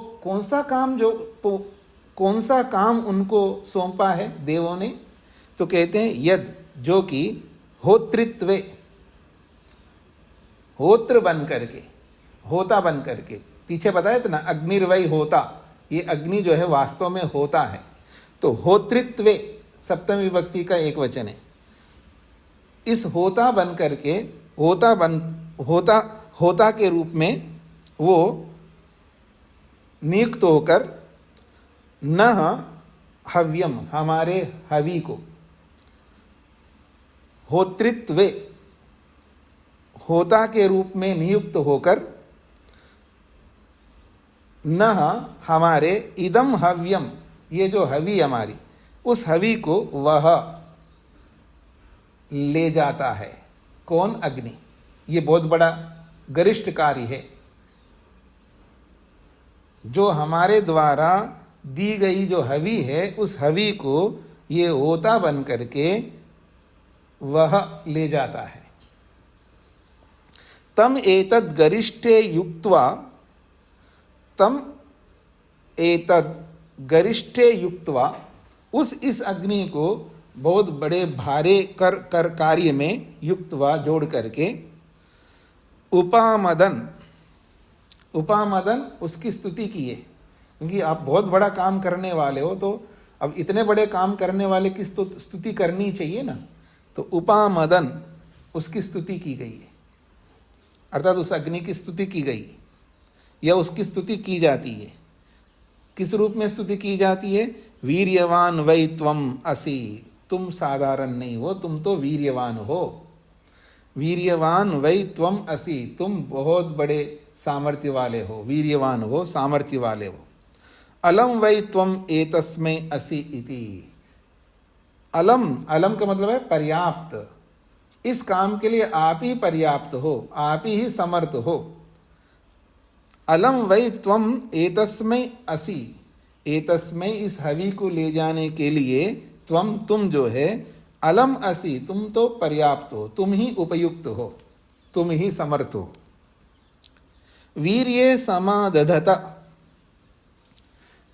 कौन सा काम उनको सौंपा है देवों ने? तो कहते हैं यद, जो कि होतृत्वे, होत्र बन करके, होता बन करके, पीछे बताया था ना अग्निर्वै होता, ये अग्नि जो है वास्तव में होता है। तो होतृत्वे सप्तमी विभक्ति का एक वचन है। इस होता बन करके, होता के रूप में वो नियुक्त होकर न हव्यम, हमारे हवि को, होतृत्वे, होता के रूप में नियुक्त होकर, न हमारे इदम हव्यम, ये जो हवि हमारी, उस हवि को वह ले जाता है। कौन? अग्नि। ये बहुत बड़ा गरिष्ठ कार्य है। जो हमारे द्वारा दी गई जो हवि है, उस हवि को ये होता बन करके वह ले जाता है। तम एतद गरिष्ठे युक्त्वा, तम एतद गरिष्ठे युक्त्वा, इस अग्नि को बहुत बड़े भारे कर कार्य में युक्त्वा, जोड़ करके, उपामदन, उपामदन उसकी स्तुति की है, क्योंकि आप बहुत बड़ा काम करने वाले हो तो अब इतने बड़े काम करने वाले की स्तुति करनी चाहिए ना, तो उपामदन उसकी स्तुति की गई है, अर्थात उस अग्नि की स्तुति की गई या उसकी स्तुति की जाती है। किस रूप में स्तुति की जाती है? वीर्यवान वै त्वम असि, तुम साधारण नहीं हो, तुम तो वीर्यवान हो। वीर्यवान वै त्वम असि, तुम बहुत बड़े सामर्थ्य वाले हो, वीर्यवान हो, सामर्थ्य वाले हो। अलम वै त्वम एतस्मै असि इति। अलम, अलम का मतलब है पर्याप्त, इस काम के लिए आप ही पर्याप्त हो, आप ही समर्थ हो। अलम वै त्वम एतस्मै असि, एतस्मै इस हवि को ले जाने के लिए, त्वम तुम जो है, अलम असि तुम तो पर्याप्त हो, तुम ही उपयुक्त हो, तुम ही समर्थ हो। वीर्ये समादधत,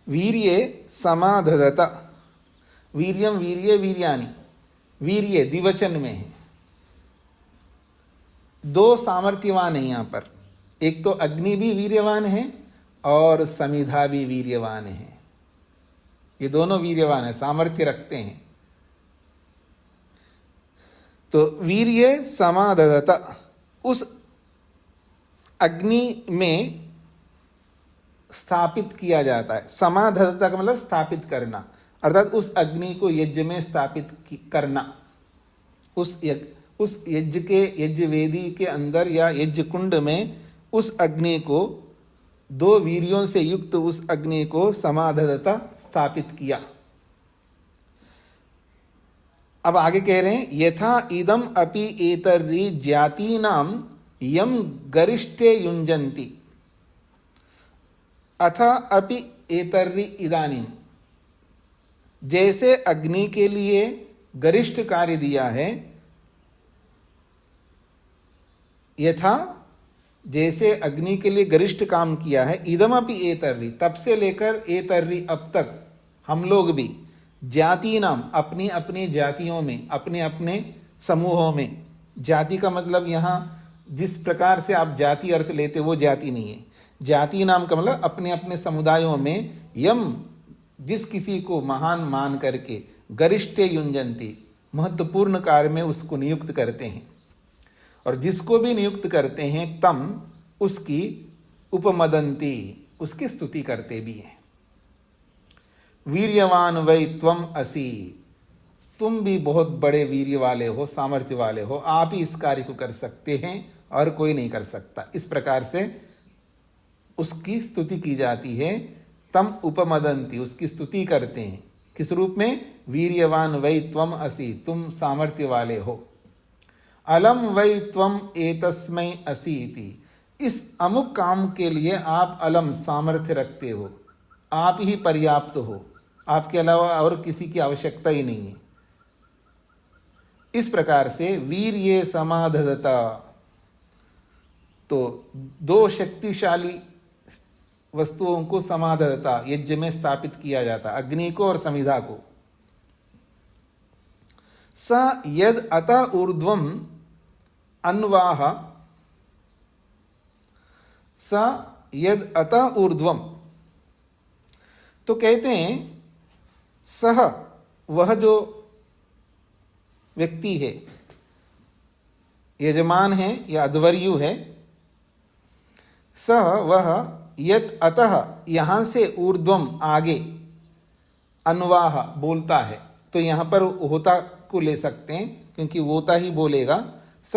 वीर्ये समादधत, वीर्यम वीर्ये वीर्याणि, वीर्ये द्विवचन में है, दो सामर्थ्यवान है यहाँ पर, एक तो अग्नि भी वीर्यवान है और समिधा भी वीर्यवान है, ये दोनों वीर्यवान है, सामर्थ्य रखते हैं। तो वीर्ये समादधत, उस अग्नि में स्थापित किया जाता है। समाधत का मतलब स्थापित करना, अर्थात उस अग्नि को यज्ञ में स्थापित करना, उस यज्ञ के, यज्ञ वेदी के अंदर या यज्ञ कुंड में उस अग्नि को, दो वीर्यों से युक्त उस अग्नि को समाधत स्थापित किया। अब आगे कह रहे हैं, यथा इदम अपि एतर्रि ज्ञातीनाम यम गरिष्ठे युञ्जन्ति अथ अपि एतर्रि इदानीम, जैसे अग्नि के लिए गरिष्ठ कार्य दिया है, यथा जैसे अग्नि के लिए गरिष्ठ काम किया है, इदमपि एतर्रि, तब से लेकर एतर्रि अब तक हम लोग भी जाति नाम, अपनी अपनी जातियों में, अपने अपने समूहों में, जाति का मतलब यहाँ जिस प्रकार से आप जाति अर्थ लेते वो जाति नहीं है, जाति नाम का मतलब अपने अपने समुदायों में, यम जिस किसी को महान मान करके, गरिष्ठे युञ्जन्ति महत्वपूर्ण कार्य में उसको नियुक्त करते हैं, और जिसको भी नियुक्त करते हैं तम उसकी उपमदन्ति, उसकी स्तुति करते भी हैं। वीर्यवान वै त्वम असि, तुम भी बहुत बड़े वीर्य वाले हो, सामर्थ्य वाले हो, आप ही इस कार्य को कर सकते हैं और कोई नहीं कर सकता। इस प्रकार से उसकी स्तुति की जाती है। तम उपमदन्ति, उसकी स्तुति करते हैं, किस रूप में? वीर्यवान वै त्वम असि, तुम सामर्थ्य वाले हो। अलम वै त्वम एतस्मै असि इति, इस अमुक काम के लिए आप अलम सामर्थ्य रखते हो, आप ही पर्याप्त हो, आपके अलावा और किसी की आवश्यकता ही नहीं है। इस प्रकार से वीर्ये समाधता, तो दो शक्तिशाली वस्तुओं को समाधता यज्ञ में स्थापित किया जाता, अग्नि को और समिधा को। स यद अत ऊर्ध्वम अन्वाह, स यद अत ऊर्ध्वम, तो कहते हैं सह, वह जो व्यक्ति है, यजमान है या अध्वर्यु है, सह वह, यत अतः यहाँ से ऊर्ध्वम आगे, अन्वाह बोलता है, तो यहाँ पर होता को ले सकते हैं क्योंकि वोता ही बोलेगा। स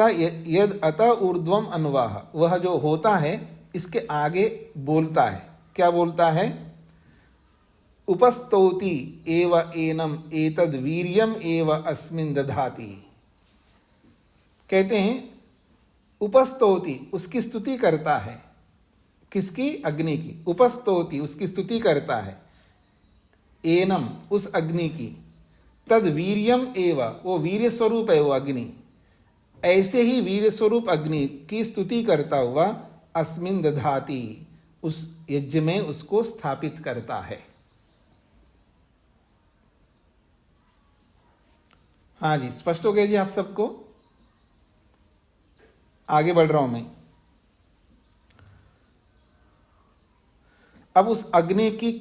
यद अतः ऊर्ध्वम अन्वाह, वह जो होता है इसके आगे बोलता है। क्या बोलता है? उपस्तौति एव एनम एतद वीर्यम एव अस्मिन् दधाति। कहते हैं उपस्तौति, उसकी स्तुति करता है, किसकी? अग्नि की। उपस्तौति, उसकी स्तुति करता है, एनम, उस अग्नि की, तद वीर्यम एव, वो वीर्य स्वरूप है वो अग्नि, ऐसे ही वीर्य स्वरूप अग्नि की स्तुति करता हुआ अस्मिन् दधाति, उस यज्ञ में उसको स्थापित करता है। हाँ जी, स्पष्ट हो गया जी आप सबको? आगे बढ़ रहा हूं मैं। अब उस अग्नि की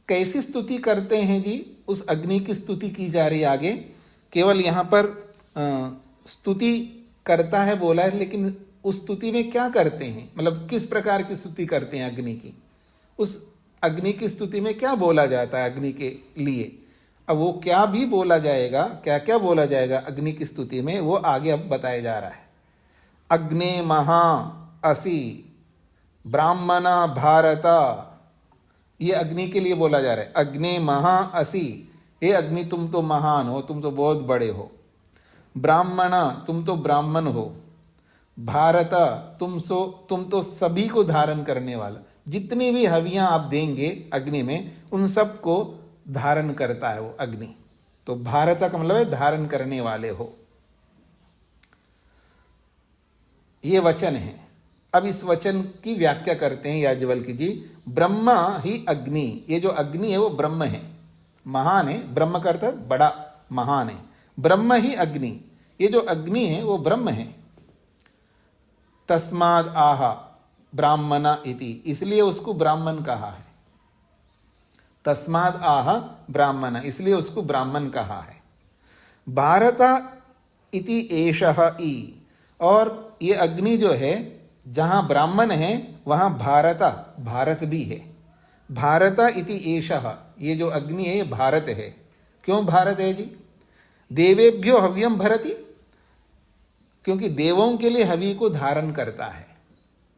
कैसी स्तुति करते हैं जी? उस अग्नि की स्तुति की जा रही है आगे। केवल यहाँ पर स्तुति करता है बोला है, लेकिन उस स्तुति में क्या करते हैं, मतलब किस प्रकार की स्तुति करते हैं अग्नि की, उस अग्नि की स्तुति में क्या बोला जाता है अग्नि के लिए। अब वो क्या भी बोला जाएगा, क्या क्या बोला जाएगा अग्नि की स्तुति में, वो आगे अब बताया जा रहा है। अग्ने महा असि ब्राह्मणा भारता, ये अग्नि के लिए बोला जा रहा है। अग्ने महा असि, हे अग्नि तुम तो महान हो, तुम तो बहुत बड़े हो। ब्राह्मणा, तुम तो ब्राह्मण हो। भारत, तुम तो सभी को धारण करने वाला, जितनी भी हवियां आप देंगे अग्नि में उन सब को धारण करता है वो अग्नि। तो भारत का मतलब है धारण करने वाले हो। ये वचन है। अब इस वचन की व्याख्या करते हैं याज्ञवल्क्य जी। ब्रह्मा ही अग्नि, ये जो अग्नि है वो ब्रह्म है, महान है। ब्रह्म का अर्थ बड़ा, महान है। ब्रह्म ही अग्नि, ये जो अग्नि है वो ब्रह्म है। तस्माद आह ब्राह्मणा इति, इसलिए उसको ब्राह्मण कहा है। तस्माद आह ब्राह्मण, इसलिए उसको ब्राह्मण कहा है। भारत इति एषः ई, और ये अग्नि जो है जहां ब्राह्मण है वहां भारत भी है। भारत इति एषः, ये जो अग्नि है ये भारत है। क्यों भारत है जी? देवेभ्यो हव्यम भरति, क्योंकि देवों के लिए हवि को धारण करता है।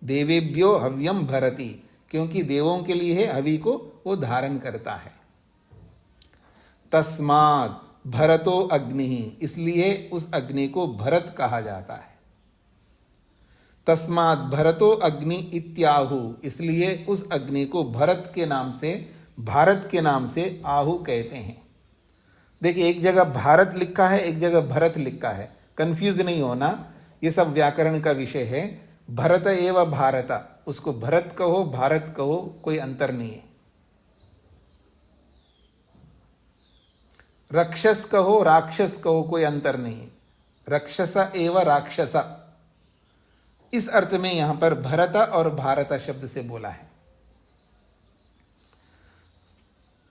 देवेभ्यो हव्यम भरति, क्योंकि देवों के लिए है हवि को वो धारण करता है। तस्माद भरतो अग्नि, इसलिए उस अग्नि को भरत कहा जाता है। तस्माद भरतो अग्नि इत्याहु, इसलिए उस अग्नि को भरत के नाम से, भारत के नाम से आहु कहते हैं। देखिए, एक जगह भारत लिखा है, एक जगह भरत लिखा है, कंफ्यूज नहीं होना, ये सब व्याकरण का विषय है। भरत एवं भारत, उसको भरत कहो भारत कहो, कोई अंतर नहीं है। रक्षस कहो राक्षस कहो, कोई अंतर नहीं है। रक्षस एवं राक्षस, इस अर्थ में यहां पर भरत और भारत शब्द से बोला है।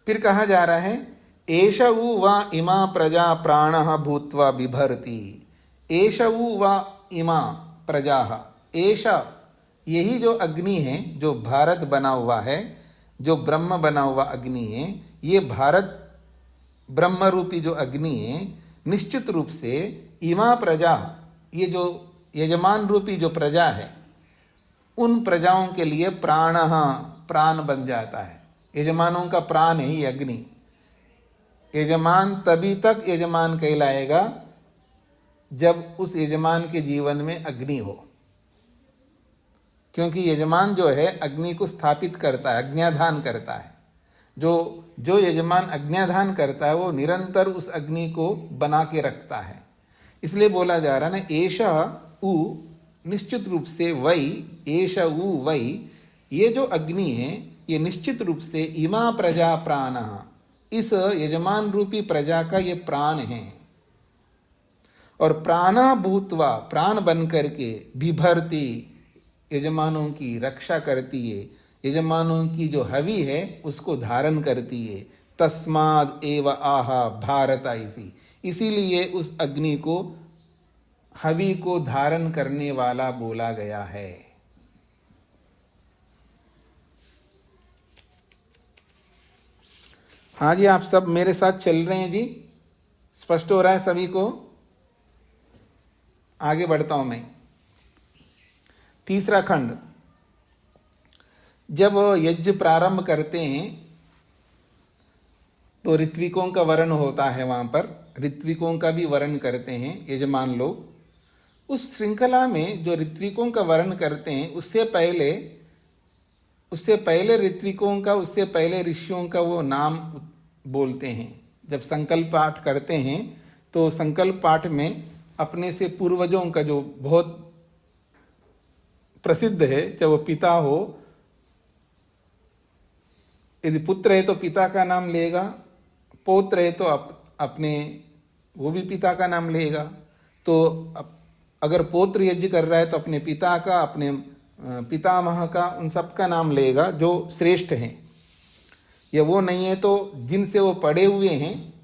फिर कहा जा रहा है एषऊ वा इमा प्रजा प्राणः भूत्वा बिभर्ति। एषऊ वा इमा प्रजा, एषा, यही जो अग्नि है, जो भारत बना हुआ है, जो ब्रह्म बना हुआ अग्नि है, ये भारत ब्रह्म रूपी जो अग्नि है, निश्चित रूप से इमा प्रजा, ये जो यजमान रूपी जो प्रजा है, उन प्रजाओं के लिए प्राण बन जाता है। यजमानों का प्राण है ये अग्नि। यजमान तभी तक यजमान कहलाएगा जब उस यजमान के जीवन में अग्नि हो, क्योंकि यजमान जो है अग्नि को स्थापित करता है, अज्ञाधान करता है। जो यजमान अज्ञाधान करता है वो निरंतर उस अग्नि को बना के रखता है। इसलिए बोला जा रहा है ना, एषा उ, निश्चित रूप से वही, एषा उ वही, ये जो अग्नि है ये निश्चित रूप से इमा प्रजा प्राणः, इस यजमान रूपी प्रजा का ये प्राण है। और प्राणा भूत्वा, प्राण बन करके, बिभर्ति, यजमानों की रक्षा करती है, यजमानों की जो हवि है उसको धारण करती है। तस्माद एव आह भारत, इसीलिए उस अग्नि को हवि को धारण करने वाला बोला गया है। हाँ जी, आप सब मेरे साथ चल रहे हैं जी? स्पष्ट हो रहा है सभी को? आगे बढ़ता हूं मैं। तीसरा खंड, जब यज्ञ प्रारंभ करते हैं तो ऋत्विकों का वर्ण होता है, वहां पर ऋत्विकों का भी वर्ण करते हैं यजमान लोग। उस श्रृंखला में जो ऋत्विकों का वर्ण करते हैं, उससे पहले ऋत्विकों का, उससे पहले ऋषियों का वो नाम बोलते हैं। जब संकल्प पाठ करते हैं तो संकल्प पाठ में अपने से पूर्वजों का जो बहुत प्रसिद्ध है, चाहे वो पिता हो, यदि पुत्र है तो पिता का नाम लेगा, पौत्र है तो अपने वो भी पिता का नाम लेगा। तो अगर पौत्र यज्ञ कर रहा है तो अपने पिता का, अपने पितामह का, उन सब का नाम लेगा जो श्रेष्ठ हैं। या वो नहीं है तो जिनसे वो पढ़े हुए हैं,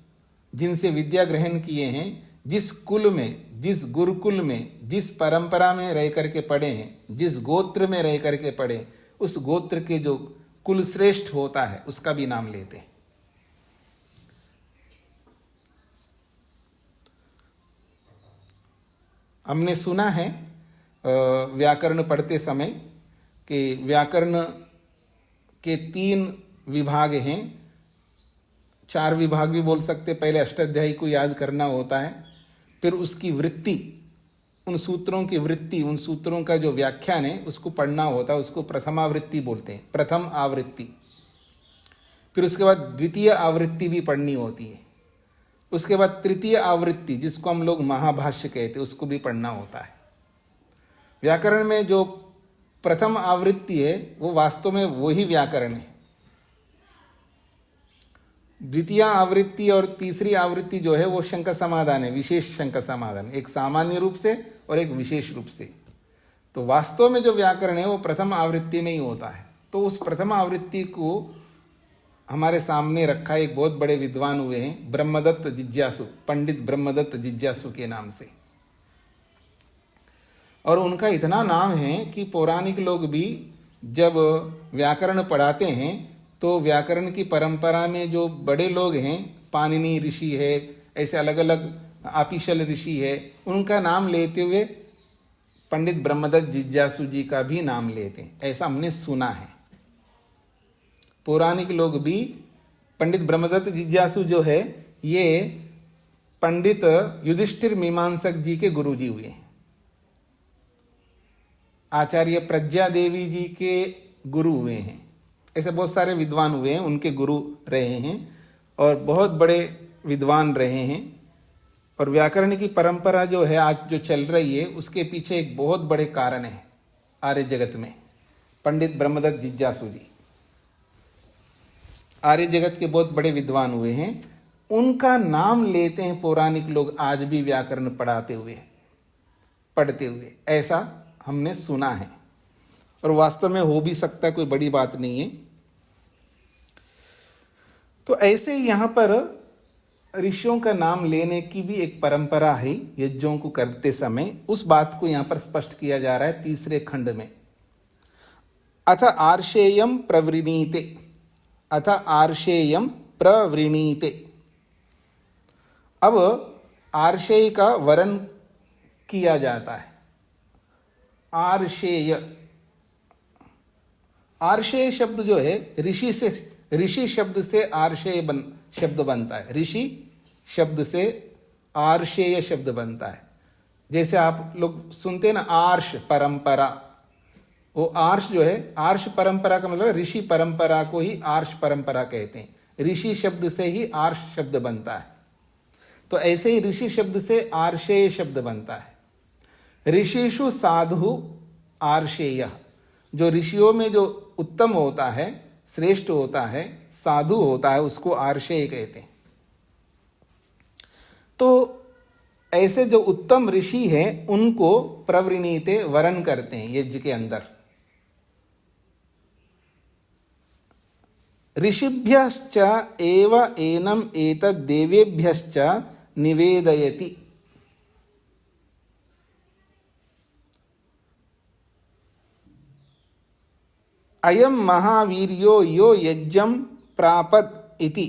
जिनसे विद्या ग्रहण किए हैं, जिस कुल में, जिस गुरुकुल में, जिस परंपरा में रह करके पढ़े हैं, जिस गोत्र में रह करके पढ़े, उस गोत्र के जो कुल श्रेष्ठ होता है उसका भी नाम लेते हैं। हमने सुना है व्याकरण पढ़ते समय कि व्याकरण के 3 विभाग हैं, 4 विभाग भी बोल सकते। पहले अष्टाध्यायी को याद करना होता है, फिर उसकी वृत्ति, उन सूत्रों की वृत्ति, उन सूत्रों का जो व्याख्यान है उसको पढ़ना होता है, उसको प्रथमावृत्ति बोलते हैं, प्रथम आवृत्ति। फिर उसके बाद द्वितीय आवृत्ति भी पढ़नी होती है, उसके बाद तृतीय आवृत्ति जिसको हम लोग महाभाष्य कहते हैं उसको भी पढ़ना होता है। व्याकरण में जो प्रथम आवृत्ति है वो वास्तव में वही व्याकरण है। द्वितीय आवृत्ति और तीसरी आवृत्ति जो है वो शंका समाधान है, विशेष शंका समाधान, एक सामान्य रूप से और एक विशेष रूप से। तो वास्तव में जो व्याकरण है वो प्रथम आवृत्ति में ही होता है। तो उस प्रथम आवृत्ति को हमारे सामने रखा एक बहुत बड़े विद्वान हुए हैं, ब्रह्मदत्त जिज्ञासु, पंडित ब्रह्मदत्त जिज्ञासु के नाम से। और उनका इतना नाम है कि पौराणिक लोग भी जब व्याकरण पढ़ाते हैं तो व्याकरण की परंपरा में जो बड़े लोग हैं, पाणिनि ऋषि है, ऐसे अलग अलग आपिशल ऋषि है, उनका नाम लेते हुए पंडित ब्रह्मदत्त जिज्ञासु जी का भी नाम लेते हैं, ऐसा हमने सुना है। पौराणिक लोग भी पंडित ब्रह्मदत्त जिज्ञासु जो है ये पंडित युधिष्ठिर मीमांसक जी के गुरु जी हुए हैं, आचार्य प्रज्ञा देवी जी के गुरु हुए हैं। ऐसे बहुत सारे विद्वान हुए हैं, उनके गुरु रहे हैं और बहुत बड़े विद्वान रहे हैं। और व्याकरण की परंपरा जो है आज जो चल रही है उसके पीछे एक बहुत बड़े कारण है आर्य जगत में, पंडित ब्रह्मदत्त जिज्ञासु जी आर्य जगत के बहुत बड़े विद्वान हुए हैं। उनका नाम लेते हैं पौराणिक लोग आज भी व्याकरण पढ़ते हुए, ऐसा हमने सुना है। और वास्तव में हो भी सकता है, कोई बड़ी बात नहीं है। तो ऐसे यहाँ पर ऋषियों का नाम लेने की भी एक परंपरा है यज्ञों को करते समय। उस बात को यहाँ पर स्पष्ट किया जा रहा है तीसरे खंड में। अथ आर्षेयम प्रवृणीते, अथ आर्षेयम प्रवृणीते। अब आर्षेय का वर्ण किया जाता है। आर्षेय, आर्षेय शब्द जो है ऋषि शब्द से आर्षेय शब्द बनता है, ऋषि शब्द से आर्षेय शब्द बनता है। जैसे आप लोग सुनते हैं ना आर्ष परंपरा, वो आर्ष जो है, आर्ष परंपरा का मतलब ऋषि परंपरा को ही आर्ष परंपरा कहते हैं। ऋषि शब्द से ही आर्ष शब्द बनता है। तो ऐसे ही ऋषि शब्द से आर्षेय शब्द बनता है। ऋषिषु साधु आर्षेय, जो ऋषियों में जो उत्तम होता है, श्रेष्ठ होता है, साधु होता है, उसको आर्षेय कहते हैं। तो ऐसे जो उत्तम ऋषि हैं उनको प्रवृणीते वरण करते हैं यज्ञ के अंदर। ऋषिभ्यश्च एव एनम एतद् देवेभ्यश्च निवेदयति। अयम महावीर्यो यो यज्ञं प्रापत इति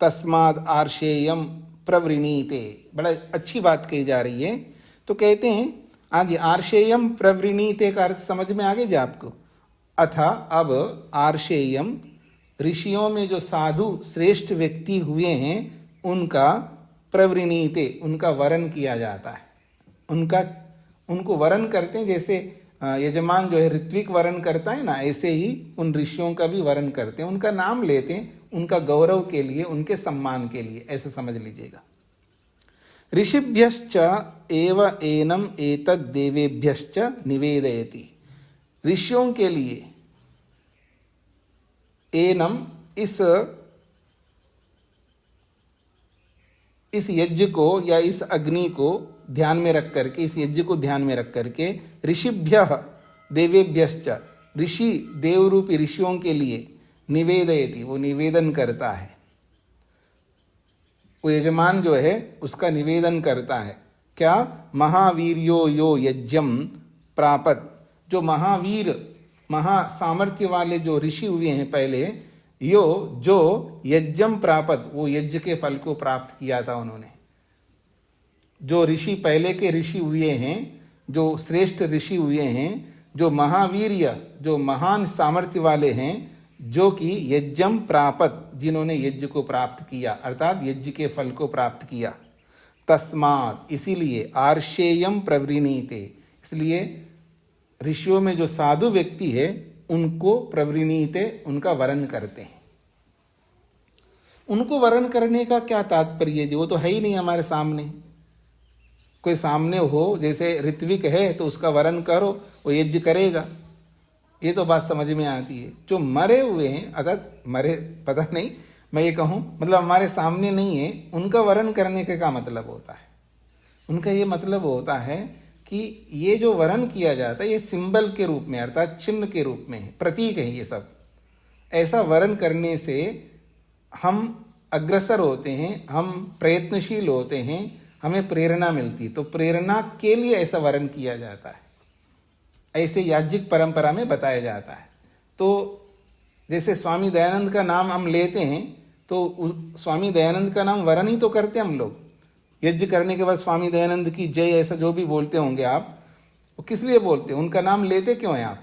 तस्माद् आर्षेयम प्रवृणीते। बड़ा अच्छी बात कही जा रही है। तो कहते हैं आगे आर्षेयम प्रवृणीते का अर्थ समझ में आ गया जी आपको। अथा अब आर्षेयम, ऋषियों में जो साधु श्रेष्ठ व्यक्ति हुए हैं उनका प्रवृणीते, उनका वरण किया जाता है। उनको वरण करते हैं, जैसे यजमान जो है ऋत्विक वरण करता है ना, ऐसे ही उन ऋषियों का भी वरण करते हैं, उनका नाम लेते हैं, उनका गौरव के लिए, उनके सम्मान के लिए, ऐसे समझ लीजिएगा। ऋषिभ्यश्च एव एनम एतद् देवेभ्यश्च निवेदयति। ऋषियों के लिए एनम, इस यज्ञ को या इस अग्नि को ध्यान में रख करके, इस यज्ञ को ध्यान में रख करके, ऋषिभ्यः देवेभ्यश्च, ऋषि देवरूपी ऋषियों के लिए, निवेदयति, वो निवेदन करता है। वो यजमान जो है उसका निवेदन करता है। क्या? महावीर्यो यो यज्ञम प्रापत, जो महावीर महासामर्थ्य वाले जो ऋषि हुए हैं पहले, जो यज्ञम प्रापत, वो यज्ञ के फल को प्राप्त किया था उन्होंने। जो ऋषि पहले के ऋषि हुए हैं, जो श्रेष्ठ ऋषि हुए हैं, जो महावीर्य, जो महान सामर्थ्य वाले हैं, जो कि यज्ञम प्रापत, जिन्होंने यज्ञ को प्राप्त किया, अर्थात यज्ञ के फल को प्राप्त किया। तस्मात्, इसीलिए, आर्षेयम प्रवृणीते, इसलिए ऋषियों में जो साधु व्यक्ति है उनको प्रवृणीते, उनका वरण करते हैं। उनको वरण करने का क्या तात्पर्य? वो तो है ही नहीं हमारे सामने। कोई सामने हो, जैसे ऋत्विक है तो उसका वरण करो, वो यज्ञ करेगा, ये तो बात समझ में आती है। जो मरे हुए हैं, अर्थात मरे, पता नहीं मैं ये कहूँ, मतलब हमारे सामने नहीं है, उनका वरण करने का क्या मतलब होता है? उनका ये मतलब होता है कि ये जो वरण किया जाता है ये सिंबल के रूप में, अर्थात चिन्ह के रूप में है, प्रतीक है ये सब। ऐसा वरण करने से हम अग्रसर होते हैं, हम प्रयत्नशील होते हैं, हमें प्रेरणा मिलती। तो प्रेरणा के लिए ऐसा वरण किया जाता है, ऐसे याज्ञिक परंपरा में बताया जाता है। तो जैसे स्वामी दयानंद का नाम हम लेते हैं तो स्वामी दयानंद का नाम वरण ही तो करते हैं हम लोग। यज्ञ करने के बाद स्वामी दयानंद की जय, ऐसा जो भी बोलते होंगे आप, वो किस लिए बोलते हैं? उनका नाम लेते क्यों हैं आप?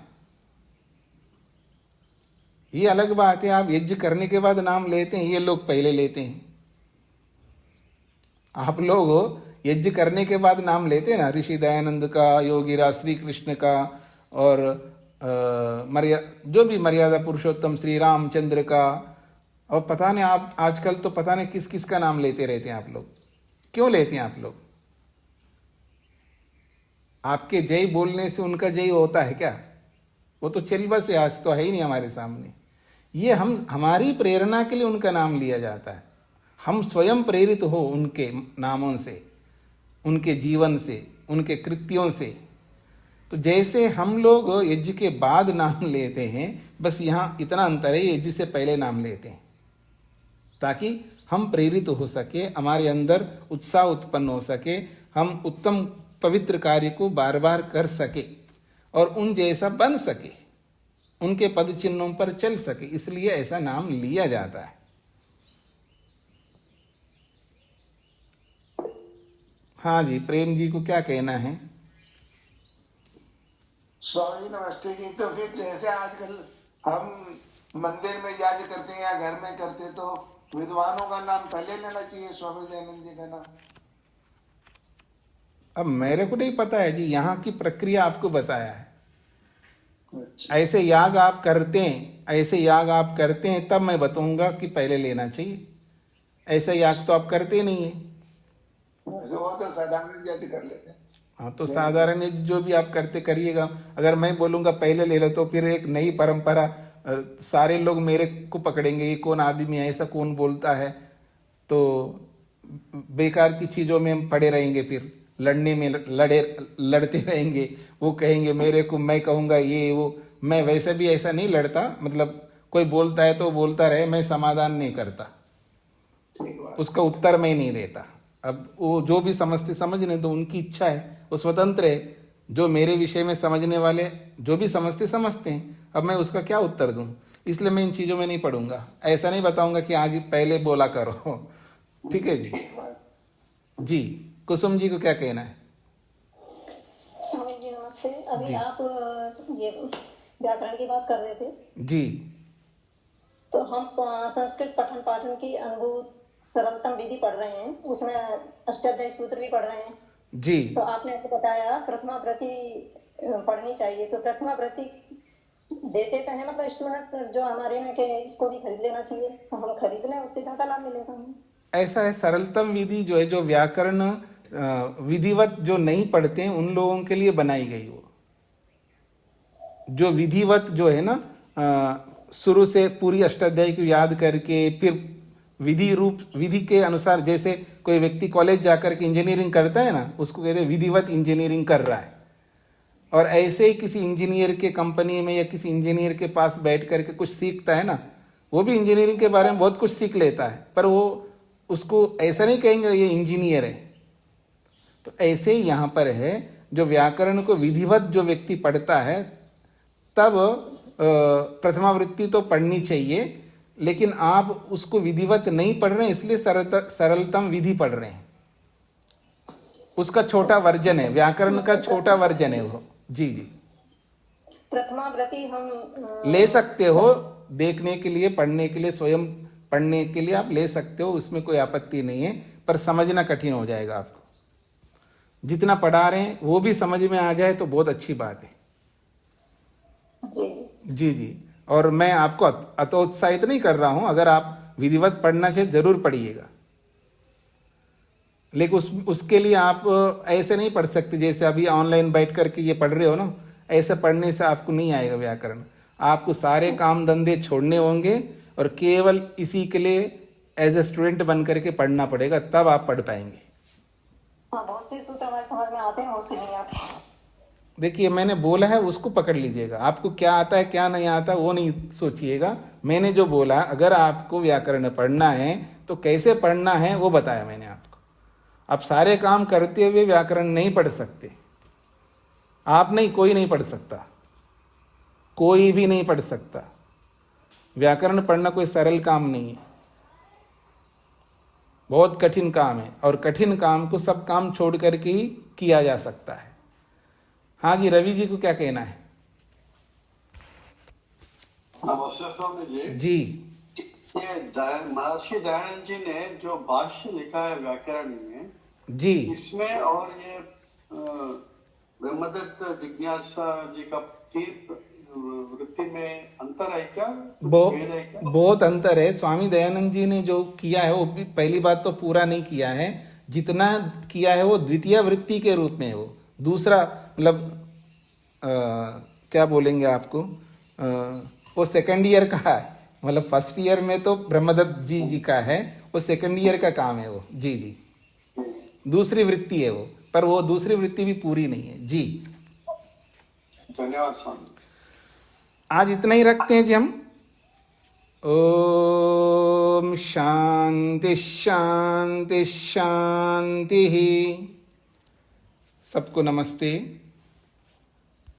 ये अलग बात है, आप यज्ञ करने के बाद नाम लेते हैं, ये लोग पहले लेते हैं। आप लोग यज्ञ करने के बाद नाम लेते हैं ना, ऋषि दयानंद का, योगीराज श्री कृष्ण का, और जो भी मर्यादा पुरुषोत्तम श्री रामचंद्र का, और पता नहीं आप आजकल तो पता नहीं किस किस का नाम लेते रहते हैं आप लोग। क्यों लेते हैं आप लोग? आपके जय बोलने से उनका जय होता है क्या? वो तो चल बस है, आज तो है ही नहीं हमारे सामने। ये हमारी प्रेरणा के लिए उनका नाम लिया जाता है। हम स्वयं प्रेरित हो उनके नामों से, उनके जीवन से, उनके कृत्यों से। तो जैसे हम लोग यज्ञ के बाद नाम लेते हैं, बस यहाँ इतना अंतर है, यज्ञ से पहले नाम लेते हैं ताकि हम प्रेरित हो सके, हमारे अंदर उत्साह उत्पन्न हो सके, हम उत्तम पवित्र कार्य को बार बार कर सके और उन जैसा बन सके, उनके पद चिन्हों पर चल सके, इसलिए ऐसा नाम लिया जाता है। हाँ जी, प्रेम जी को क्या कहना है? स्वामी नमस्ते जी। तो फिर जैसे आजकल हम मंदिर में याद करते हैं या घर में करते, तो विद्वानों का नाम पहले लेना चाहिए, स्वामी दयानंद जी का नाम? अब मेरे को नहीं पता है जी, यहाँ की प्रक्रिया आपको बताया है। अच्छा। ऐसे याग आप करते हैं, ऐसे याग आप करते हैं, तब मैं बताऊंगा कि पहले लेना चाहिए। ऐसे याग तो आप करते नहीं है। वो तो साधारण जैसे कर लेते हैं। हाँ, तो साधारण जो भी आप करते करिएगा। अगर मैं बोलूँगा पहले ले लो तो फिर एक नई परंपरा, सारे लोग मेरे को पकड़ेंगे, ये कौन आदमी है, ऐसा कौन बोलता है। तो बेकार की चीज़ों में हम पड़े रहेंगे, फिर लड़ने में लड़ते रहेंगे। वो कहेंगे मेरे को, मैं कहूँगा ये वो। मैं वैसे भी ऐसा नहीं लड़ता, मतलब कोई बोलता है तो बोलता रहे, मैं समाधान नहीं करता, उसका उत्तर मैं नहीं देता। अब वो जो भी समझते समझने दो, उनकी इच्छा है, वो स्वतंत्र है। जो मेरे विषय में समझने वाले जो भी समझते समझते हैं, अब मैं उसका क्या उत्तर दूं? इसलिए मैं इन चीज़ों में नहीं पढ़ूंगा। ऐसा नहीं बताऊंगा कि आज पहले बोला करो। ठीक है जी। जी, कुसुम जी को क्या कहना है? स्वामी जी नमस्ते। अभी जी। आप ये व्याकरण की बात कर रहे थे, जी तो हम संस्कृत पठन पाठन की अनुभूत सरलतम विधि पढ़ रहे हैं, उसमें अष्टाध्यायी सूत्र भी पढ़ रहे हैं जी। तो आपने आपको बताया प्रथमा प्रति पढ़नी चाहिए। तो प्रथमा प्रति देते तो हैं, मतलब स्टूडेंट जो हमारे में के इसको भी खरीद लेना चाहिए, तो हम खरीद लें, उससे ज्यादा लाभ मिलेगा हमें। ऐसा है, सरलतम विधि जो है, जो व्याकरण विधिवत जो नहीं पढ़ते हैं उन लोगों के लिए बनाई गई। वो जो विधिवत जो है ना, शुरू से पूरी अष्टाध्यायी को याद करके फिर विधि के अनुसार, जैसे कोई व्यक्ति कॉलेज जाकर के इंजीनियरिंग करता है ना, उसको कहते हैं विधिवत इंजीनियरिंग कर रहा है। और ऐसे ही किसी इंजीनियर के कंपनी में या किसी इंजीनियर के पास बैठ करके कुछ सीखता है ना, वो भी इंजीनियरिंग के बारे में बहुत कुछ सीख लेता है, पर वो उसको ऐसा नहीं कहेंगे ये इंजीनियर है। तो ऐसे ही यहाँ पर है, जो व्याकरण को विधिवत जो व्यक्ति पढ़ता है तब प्रथमावृत्ति तो पढ़नी चाहिए, लेकिन आप उसको विधिवत नहीं पढ़ रहे हैं, इसलिए सरलतम विधि पढ़ रहे हैं। उसका छोटा वर्जन है, व्याकरण का छोटा वर्जन है वो। जी जी, प्रथमावृत्ति हम ले सकते हो देखने के लिए, पढ़ने के लिए, स्वयं पढ़ने के लिए आप ले सकते हो, उसमें कोई आपत्ति नहीं है, पर समझना कठिन हो जाएगा आपको। जितना पढ़ा रहे हैं वो भी समझ में आ जाए तो बहुत अच्छी बात है। जी जी जी, और मैं आपको अतोत्साहित नहीं कर रहा हूं, अगर आप विधिवत पढ़ना चाहिए जरूर पढ़िएगा, लेकिन उसके लिए आप ऐसे नहीं पढ़ सकते जैसे अभी ऑनलाइन बैठ करके ये पढ़ रहे हो ना, ऐसे पढ़ने से आपको नहीं आएगा व्याकरण। आपको सारे काम धंधे छोड़ने होंगे और केवल इसी के लिए एज ए स्टूडेंट बन करके पढ़ना पड़ेगा, तब आप पढ़ पाएंगे। हाँ, बहुत से सूत्र हमारे समझ में आते हैं, वो सुनिए आप। देखिए, मैंने बोला है उसको पकड़ लीजिएगा, आपको क्या आता है क्या नहीं आता वो नहीं सोचिएगा। मैंने जो बोला, अगर आपको व्याकरण पढ़ना है तो कैसे पढ़ना है वो बताया मैंने आपको। आप सारे काम करते हुए व्याकरण नहीं पढ़ सकते, आप नहीं, कोई नहीं पढ़ सकता, कोई भी नहीं पढ़ सकता। व्याकरण पढ़ना कोई सरल काम नहीं है, बहुत कठिन काम है, और कठिन काम को सब काम छोड़ करके ही किया जा सकता है। हाँ जी, रवि जी को क्या कहना है? नमस्ते स्वामी जी। जी ये महर्षि दयानंद जी ने जो भाष्य लिखा है व्याकरण में, जी, इसमें और ये ब्रह्मदत्त जिज्ञासा जी का तीर्थ वृत्ति में अंतर है क्या? भेद है क्या? बहुत अंतर है। स्वामी दयानंद जी ने जो किया है वो भी, पहली बात तो पूरा नहीं किया है, जितना किया है वो द्वितीय वृत्ति के रूप में है। वो दूसरा मतलब क्या बोलेंगे आपको, वो सेकंड ईयर का है, मतलब फर्स्ट ईयर में तो ब्रह्मदत्त जी का है, वो सेकंड ईयर का काम है वो। जी जी, दूसरी वृत्ति है वो, पर वो दूसरी वृत्ति भी पूरी नहीं है। जी, धन्यवाद स्वामी। आज इतना ही रखते हैं जी हम। ओम शांति शांति शांति। सबको नमस्ते।